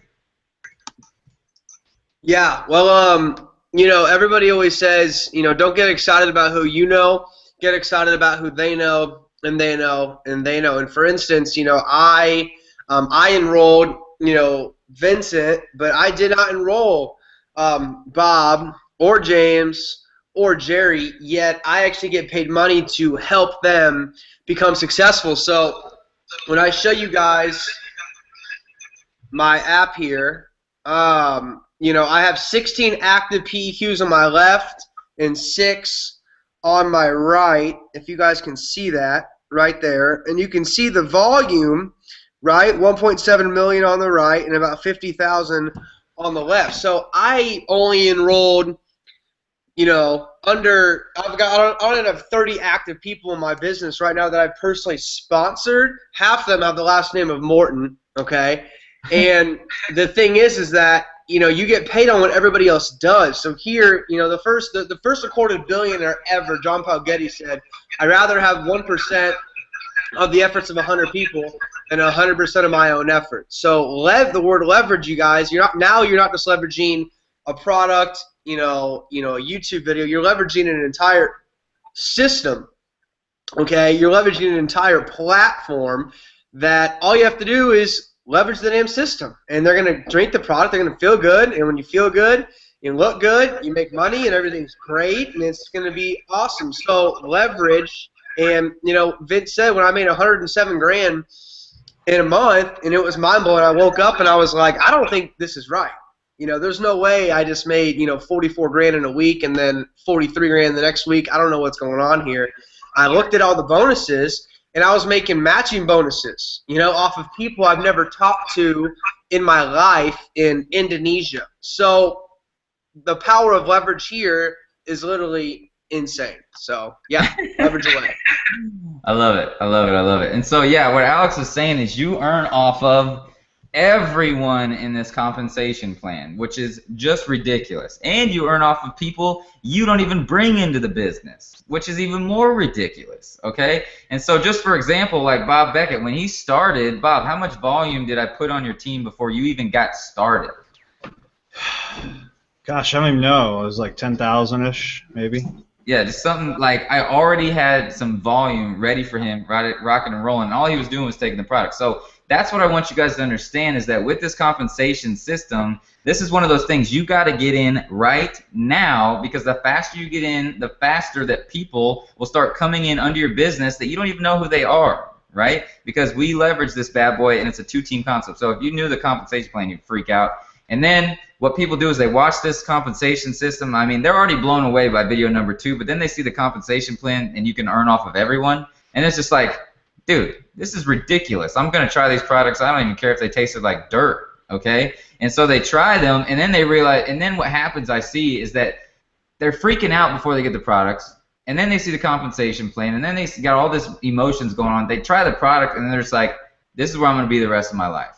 Yeah, well, you know, everybody always says, you know, don't get excited about who you know, get excited about who they know, and they know, and they know. And for instance, you know, I enrolled, you know, Vincent, but I did not enroll Bob or James or Jerry, yet I actually get paid money to help them become successful. So when I show you guys my app here, you know, I have 16 active PEQs on my left and 6 on my right, if you guys can see that right there. And you can see the volume, right? 1.7 million on the right and about 50,000 on the left. So I only enrolled, you know, I don't have 30 active people in my business right now that I've personally sponsored. Half of them have the last name of Morton, okay? And the thing is that, you know, you get paid on what everybody else does. So here, you know, the first recorded billionaire ever, John Paul Getty, said, I'd rather have 1% of the efforts of 100 people than 100% of my own effort. So the word leverage, you guys, you're not just leveraging a product, you know, a YouTube video. You're leveraging an entire system. Okay, you're leveraging an entire platform that all you have to do is leverage the damn system, and they're going to drink the product, they're going to feel good, and when you feel good, you look good, you make money, and everything's great, and it's going to be awesome. So leverage, and you know, Vince said when I made 107 grand in a month, and it was mind-blowing. I woke up and I was like, I don't think this is right. You know, there's no way I just made, you know, 44 grand in a week and then 43 grand the next week. I don't know what's going on here. I looked at all the bonuses, and I was making matching bonuses, you know, off of people I've never talked to in my life in Indonesia. So the power of leverage here is literally insane. So, yeah, leverage away. I love it. I love it. I love it. And so, yeah, what Alex is saying is you earn off of everyone in this compensation plan, which is just ridiculous. And you earn off of people you don't even bring into the business, which is even more ridiculous, okay? And so just for example, like Bob Beckett, when he started, Bob, how much volume did I put on your team before you even got started? Gosh, I don't even know. It was like 10,000-ish, maybe. Yeah, just something like I already had some volume ready for him, rocking and rolling, and all he was doing was taking the product. So that's what I want you guys to understand is that with this compensation system, this is one of those things you got to get in right now, because the faster you get in, the faster that people will start coming in under your business that you don't even know who they are, right? Because we leverage this bad boy, and it's a 2-team concept. So if you knew the compensation plan, you'd freak out. And then what people do is they watch this compensation system. I mean, they're already blown away by video number 2, but then they see the compensation plan, and you can earn off of everyone. And it's just like, dude, this is ridiculous. I'm going to try these products. I don't even care if they tasted like dirt. okay? And so they try them, and then they realize, and then what happens I see is that they're freaking out before they get the products, and then they see the compensation plan, and then they got all this emotions going on. They try the product, and then they're just like, this is where I'm going to be the rest of my life.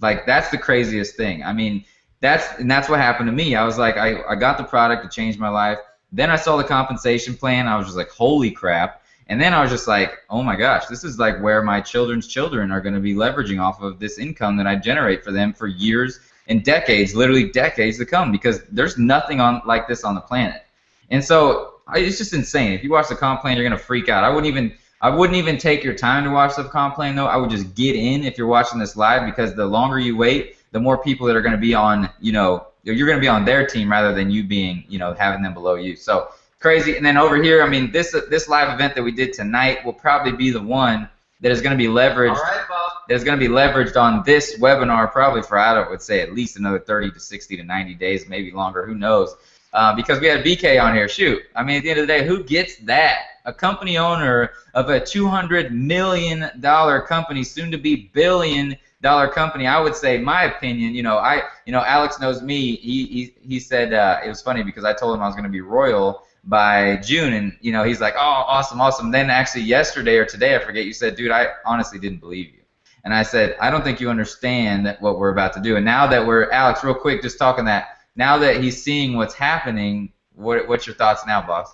Like, that's the craziest thing. I mean, that's what happened to me. I was like, I got the product, it changed my life. Then I saw the compensation plan. I was just like, holy crap. And then I was just like, oh my gosh, this is like where my children's children are going to be leveraging off of this income that I generate for them for years and decades, literally decades to come, because there's nothing like this on the planet. And so it's just insane. If you watch the comp plan, you're going to freak out. I wouldn't even take your time to watch the comp plan, though. I would just get in if you're watching this live, because the longer you wait, the more people that are going to be on, you're going to be on their team rather than you being, having them below you. So crazy. And then over here, I mean, this live event that we did tonight will probably be the one that is going to be leveraged. All right, Bob. That is going to be leveraged on this webinar probably for, I would say, at least another 30 to 60 to 90 days, maybe longer. Who knows? Because we had BK on here. Shoot. I mean, at the end of the day, who gets that? A company owner of a $200 million company, soon to be $1 billion company. I would say, my opinion, Alex knows me. He said it was funny because I told him I was going to be royal by June, and he's like, oh, awesome. Then actually yesterday or today, I forget, you said, dude, I honestly didn't believe you. And I said, I don't think you understand what we're about to do. And now that Alex, real quick, just talking that, now that he's seeing what's happening, what's your thoughts now, boss?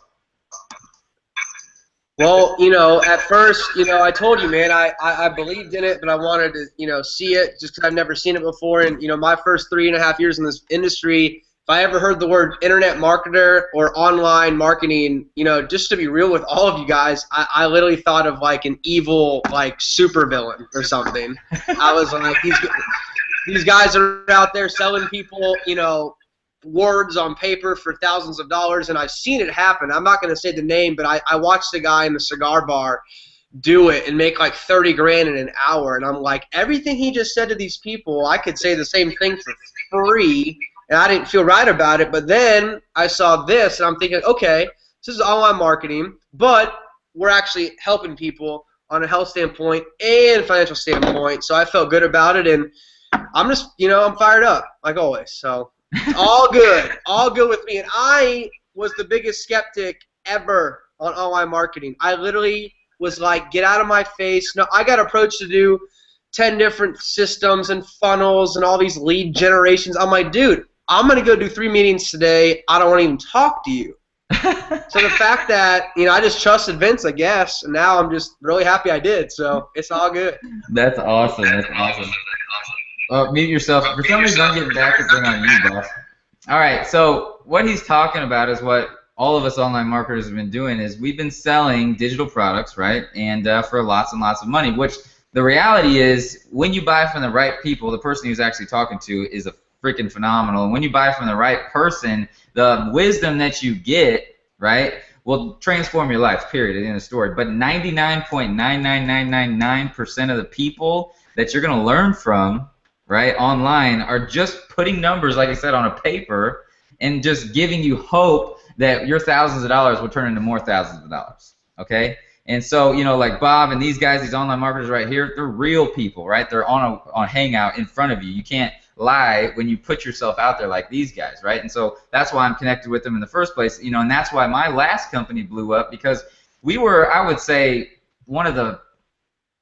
Well, at first, I told you, man, I believed in it, but I wanted to, see it just because I've never seen it before. And, my first 3.5 years in this industry, if I ever heard the word internet marketer or online marketing, just to be real with all of you guys, I literally thought of like an evil, like, supervillain or something. I was like, these guys are out there selling people, words on paper for thousands of dollars, and I've seen it happen. I'm not going to say the name, but I watched the guy in the cigar bar do it and make like 30 grand in an hour, and I'm like, everything he just said to these people, I could say the same thing for free, and I didn't feel right about it. But then I saw this, and I'm thinking, okay, this is online marketing, but we're actually helping people on a health standpoint and financial standpoint, so I felt good about it, and I'm just, I'm fired up, like always, so all good with me. And I was the biggest skeptic ever on online marketing. I literally was like, get out of my face. No, I got approached to do 10 different systems and funnels and all these lead generations. I'm like, dude, I'm going to go do 3 meetings today. I don't want to even talk to you. So the fact that, I just trusted Vince, I guess, and now I'm just really happy I did. So it's all good. That's awesome. Mute yourself. For some reason, I'm getting back to bring on you, boss. All right, so what he's talking about is what all of us online marketers have been doing is we've been selling digital products, right, and for lots and lots of money, which the reality is when you buy from the right people, the person who's actually talking to is a freaking phenomenal. And when you buy from the right person, the wisdom that you get, right, will transform your life, period, at the end of the story. But 99.99999% of the people that you're going to learn from, right, online are just putting numbers, like I said, on a paper and just giving you hope that your thousands of dollars will turn into more thousands of dollars, okay? And so, like Bob and these guys, these online marketers right here, they're real people, right? They're on a hangout in front of you. You can't lie when you put yourself out there like these guys, right? And so that's why I'm connected with them in the first place, and that's why my last company blew up, because we were, I would say, one of the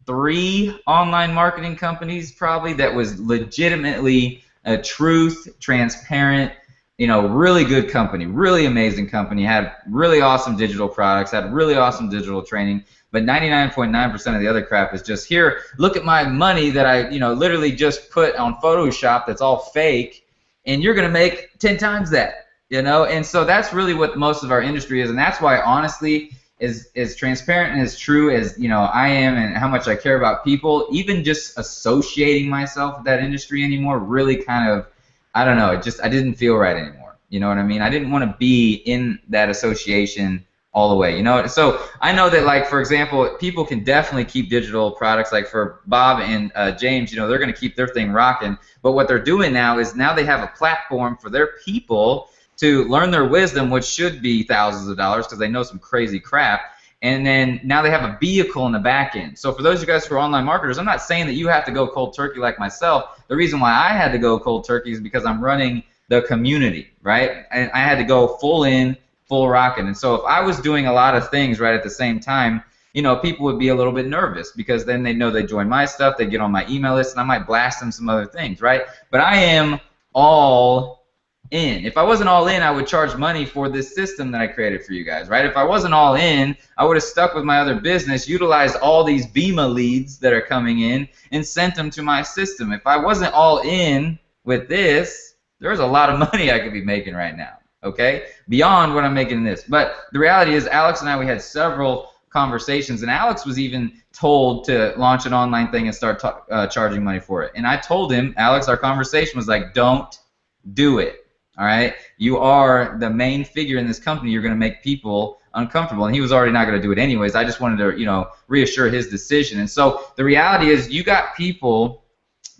3 online marketing companies probably that was legitimately a truth, transparent, really good company, really amazing company, had really awesome digital products, had really awesome digital training, but 99.9% of the other crap is just, here, look at my money that I, literally just put on Photoshop that's all fake, and you're going to make 10 times that, and so that's really what most of our industry is, and that's why, honestly, as transparent and as true as I am and how much I care about people, even just associating myself with that industry anymore really kind of, I don't know, I didn't feel right anymore. You know what I mean? I didn't want to be in that association all the way. So I know that, like, for example, people can definitely keep digital products. Like for Bob and James, they're going to keep their thing rocking. But what they're doing now is they have a platform for their people to learn their wisdom, which should be thousands of dollars because they know some crazy crap, and then now they have a vehicle in the back end. So for those of you guys who are online marketers, I'm not saying that you have to go cold turkey like myself. The reason why I had to go cold turkey is because I'm running the community, right? And I had to go full in, full rocking. And so if I was doing a lot of things right at the same time, you know, people would be a little bit nervous because then they know they join my stuff, they get on my email list, and I might blast them some other things, right? But I am all in. If I wasn't all in, I would charge money for this system that I created for you guys, right? If I wasn't all in, I would have stuck with my other business, utilized all these Bima leads that are coming in, and sent them to my system. If I wasn't all in with this, there's a lot of money I could be making right now, okay? Beyond what I'm making in this. But the reality is, Alex and I, we had several conversations, and Alex was even told to launch an online thing and start charging money for it. And I told him, Alex, our conversation was like, don't do it. All right, you are the main figure in this company. You're going to make people uncomfortable, and he was already not going to do it anyways. I just wanted to, you know, reassure his decision. And so the reality is, you got people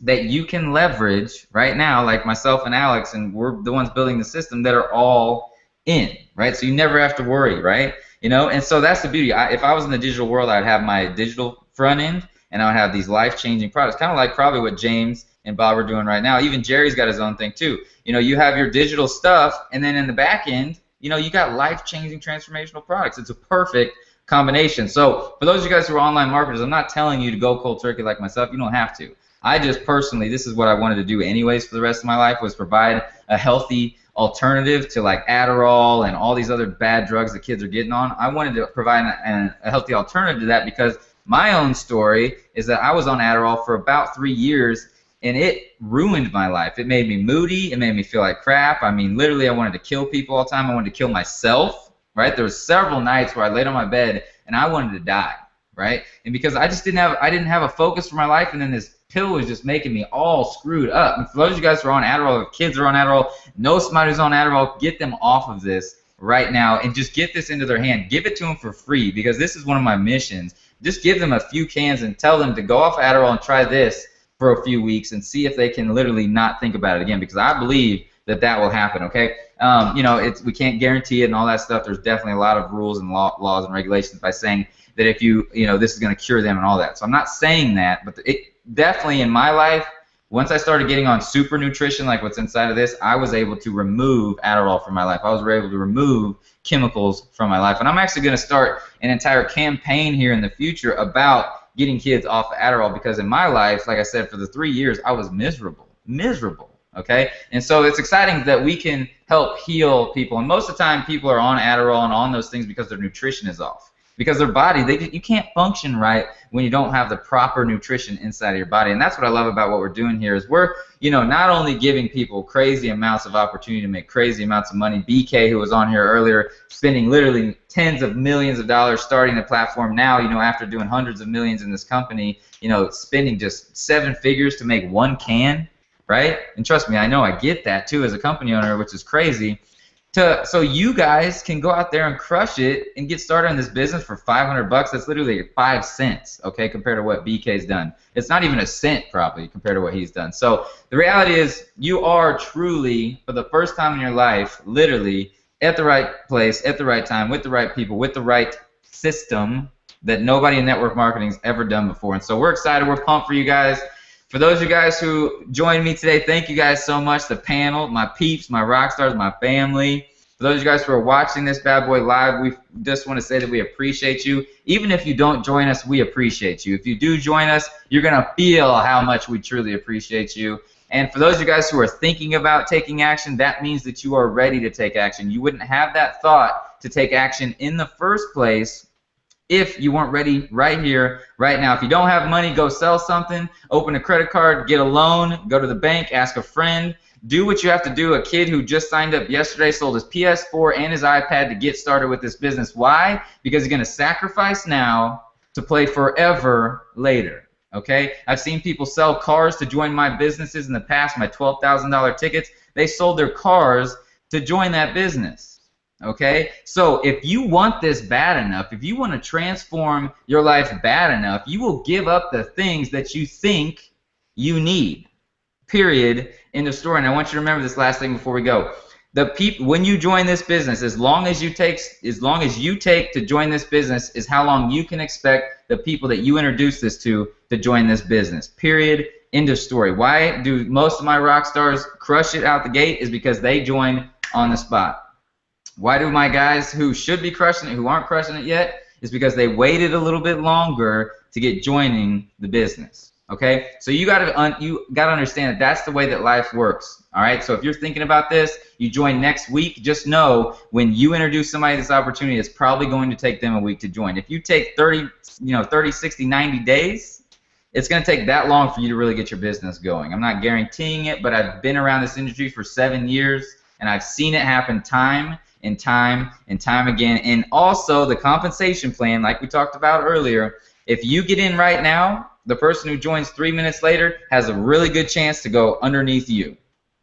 that you can leverage right now, like myself and Alex, and we're the ones building the system, that are all in, right? So you never have to worry, right? You know, and so that's the beauty. If I was in the digital world, I'd have my digital front end, and I would have these life-changing products, kind of like probably what James and Bob are doing right now. Even Jerry's got his own thing too. You know, you have your digital stuff, and then in the back end, you know, you got life-changing transformational products. It's a perfect combination. So for those of you guys who are online marketers, I'm not telling you to go cold turkey like myself. You don't have to. I just personally, this is what I wanted to do anyways for the rest of my life, was provide a healthy alternative to like Adderall and all these other bad drugs that kids are getting on. I wanted to provide a healthy alternative to that, because my own story is that I was on Adderall for about 3 years, and it ruined my life. It made me moody. It made me feel like crap. I mean, literally, I wanted to kill people all the time. I wanted to kill myself, right? There was several nights where I laid on my bed and I wanted to die, right? And because I just didn't have a focus for my life, and then this pill was just making me all screwed up. And for those of you guys who are on Adderall, if kids are on Adderall, know somebody who's on Adderall, get them off of this right now and just get this into their hand. Give it to them for free, because this is one of my missions. Just give them a few cans and tell them to go off Adderall and try this for a few weeks and see if they can literally not think about it again, because I believe that that will happen, okay? You know, we can't guarantee it and all that stuff. There's definitely a lot of rules and laws and regulations by saying that if you know, this is going to cure them and all that. So I'm not saying that, but it definitely in my life, once I started getting on super nutrition, like what's inside of this, I was able to remove Adderall from my life. I was able to remove chemicals from my life. And I'm actually going to start an entire campaign here in the future about getting kids off of Adderall, because in my life, like I said, for the 3 years, I was miserable, okay? And so it's exciting that we can help heal people. And most of the time, people are on Adderall and on those things because their nutrition is off. Because their body, you can't function right when you don't have the proper nutrition inside of your body. And that's what I love about what we're doing here, is we're, you know, not only giving people crazy amounts of opportunity to make crazy amounts of money. BK, who was on here earlier, spending literally tens of millions of dollars starting the platform now, you know, after doing hundreds of millions in this company, you know, spending just 7 figures to make 1 can, right? And trust me, I know I get that too as a company owner, which is crazy. So you guys can go out there and crush it and get started in this business for $500. That's literally 5 cents, okay, compared to what BK's done. It's not even a cent probably compared to what he's done. So the reality is, you are truly, for the first time in your life, literally at the right place, at the right time, with the right people, with the right system that nobody in network marketing has ever done before. And so we're excited. We're pumped for you guys. For those of you guys who joined me today, thank you guys so much. The panel, my peeps, my rock stars, my family. For those of you guys who are watching this bad boy live, we just want to say that we appreciate you. Even if you don't join us, we appreciate you. If you do join us, you're going to feel how much we truly appreciate you. And for those of you guys who are thinking about taking action, that means that you are ready to take action. You wouldn't have that thought to take action in the first place if you weren't ready right here, right now. If you don't have money, go sell something, open a credit card, get a loan, go to the bank, ask a friend. Do what you have to do. A kid who just signed up yesterday sold his PS4 and his iPad to get started with this business. Why? Because he's going to sacrifice now to play forever later. Okay? I've seen people sell cars to join my businesses in the past, my $12,000 tickets. They sold their cars to join that business. Okay? So if you want this bad enough, if you want to transform your life bad enough, you will give up the things that you think you need. Period. In the story. And I want you to remember this last thing before we go. The people, when you join this business, as long as you take to join this business is how long you can expect the people that you introduce this to join this business. Period. End of story. Why do most of my rock stars crush it out the gate? Is because they join on the spot. Why do my guys who should be crushing it, who aren't crushing it yet, is because they waited a little bit longer to get joining the business. Okay, so you gotta understand that that's the way that life works. All right, so if you're thinking about this, you join next week. Just know when you introduce somebody to this opportunity, it's probably going to take them a week to join. If you take 30, 60, 90 days, it's going to take that long for you to really get your business going. I'm not guaranteeing it, but I've been around this industry for 7 years, and I've seen it happen time and time and time again. And also the compensation plan, like we talked about earlier, if you get in right now, the person who joins 3 minutes later has a really good chance to go underneath you.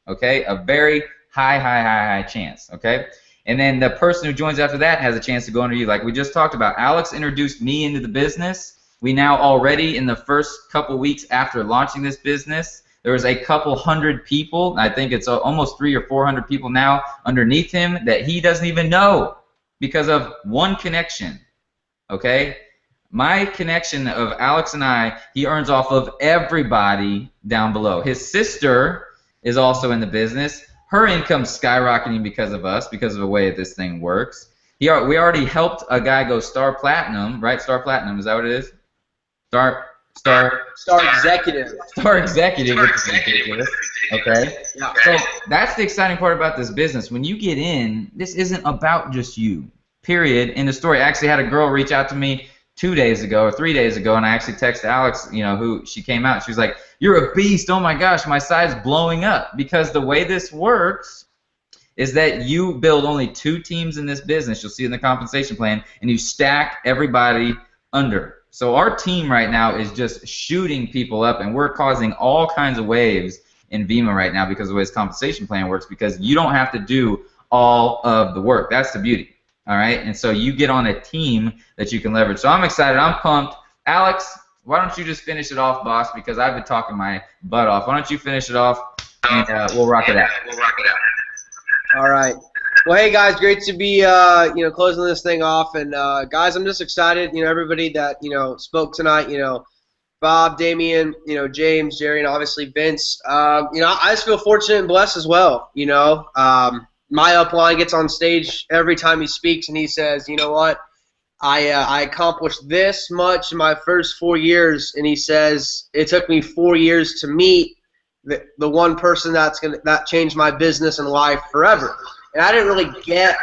Okay, a very high chance. Okay, and then the person who joins after that has a chance to go under you, like we just talked about. Alex introduced me into the business. We now already, in the first couple weeks after launching this business, there was a couple hundred people. I think it's almost 300 or 400 people now underneath him that he doesn't even know because of one connection. Okay. My connection of Alex and I, he earns off of everybody down below. His sister is also in the business. Her income's skyrocketing because of us, because of the way this thing works. We already helped a guy go Star Platinum, right? Star Platinum, is that what it is? Star Executive. Star Executive, which is ridiculous. Okay? Yeah. So that's the exciting part about this business. When you get in, this isn't about just you. Period. In the story, I actually had a girl reach out to me 2 days ago or 3 days ago, and I actually texted Alex, who she came out. She was like, "You're a beast. Oh my gosh, my side's blowing up." Because the way this works is that you build only 2 teams in this business. You'll see in the compensation plan, and you stack everybody under. So our team right now is just shooting people up, and we're causing all kinds of waves in Vima right now because of the way this compensation plan works, because you don't have to do all of the work. That's the beauty. All right, and so you get on a team that you can leverage. So I'm excited. I'm pumped. Alex, why don't you just finish it off, boss? Because I've been talking my butt off. Why don't you finish it off, and we'll rock it out. All right. Well, hey guys, great to be closing this thing off. And guys, I'm just excited. Everybody that spoke tonight. Bob, Damian, James, Jerry, and obviously Vince. I just feel fortunate and blessed as well. My upline gets on stage every time he speaks, and he says, "You know what? I accomplished this much in my first 4 years," and he says, "It took me 4 years to meet the one person that changed my business and life forever." And I didn't really get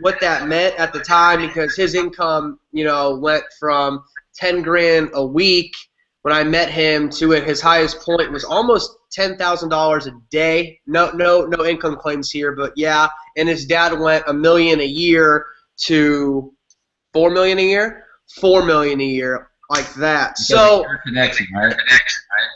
what that meant at the time, because his income, went from 10 grand a week when I met him to his highest point was almost $10,000 a day. No income claims here, but yeah. And his dad went $1 million a year to $4 million a year, $4 million a year, like that. So connection, right?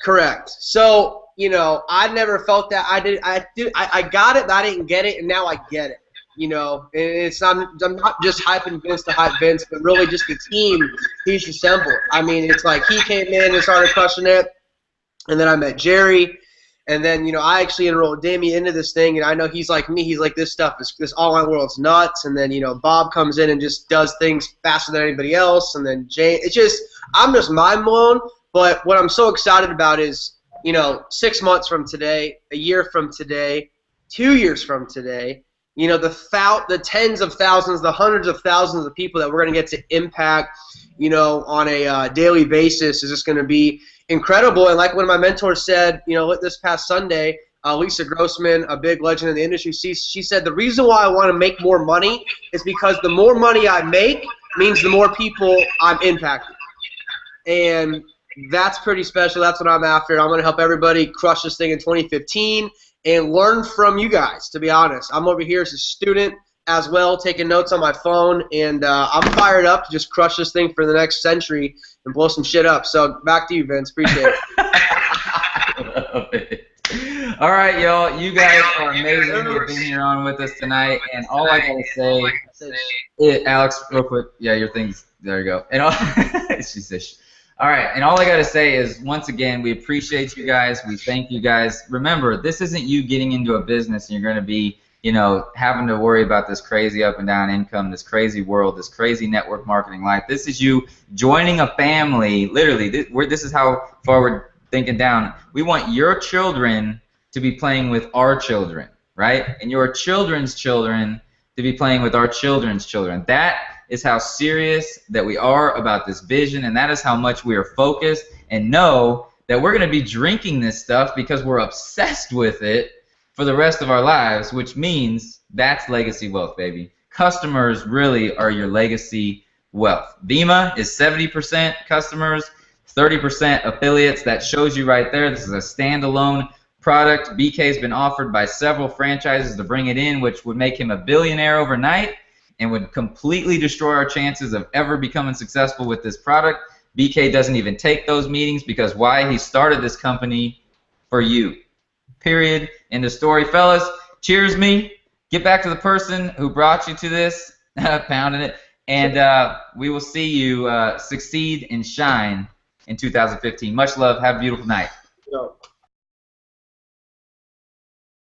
Correct. So I never felt that. I got it, but I didn't get it, and now I get it. I'm not just hyping Vince to hype Vince, but really just the team he's assembled. I mean, it's like he came in and started crushing it, and then I met Jerry, and then I actually enrolled Damien into this thing, and I know he's like me. He's like, this online world's nuts, and then Bob comes in and just does things faster than anybody else, and then Jay. I'm just mind blown. But what I'm so excited about is 6 months from today, a year from today, 2 years from today. The tens of thousands, the hundreds of thousands of people that we're going to get to impact, on a daily basis is just going to be incredible. And like one of my mentors said, this past Sunday, Lisa Grossman, a big legend in the industry, she said, the reason why I want to make more money is because the more money I make means the more people I'm impacting. And that's pretty special. That's what I'm after. I'm going to help everybody crush this thing in 2015. And learn from you guys, to be honest. I'm over here as a student as well, taking notes on my phone, and I'm fired up to just crush this thing for the next century and blow some shit up. So back to you, Vince. Appreciate it. All right, y'all. You guys are amazing for being here on with us tonight. And all I gotta say, Alex, real quick. Yeah, your thing's there. You go. And she says, All right, and all I got to say is, once again, we appreciate you guys. We thank you guys. Remember, this isn't you getting into a business and you're going to be, you know, having to worry about this crazy up and down income, this crazy world, this crazy network marketing life. This is you joining a family. Literally, this is how far we're thinking down. We want your children to be playing with our children, right? And your children's children to be playing with our children's children. That is how serious that we are about this vision, and that is how much we are focused and know that we're going to be drinking this stuff because we're obsessed with it for the rest of our lives, which means that's legacy wealth, baby. Customers really are your legacy wealth. Bima is 70% customers, 30% affiliates. That shows you right there. This is a standalone product. BK has been offered by several franchises to bring it in, which would make him a billionaire overnight and would completely destroy our chances of ever becoming successful with this product. BK doesn't even take those meetings because why? He started this company for you. Period. End of story, fellas. Cheers me. Get back to the person who brought you to this, pounding it, and we will see you succeed and shine in 2015. Much love. Have a beautiful night. Yeah.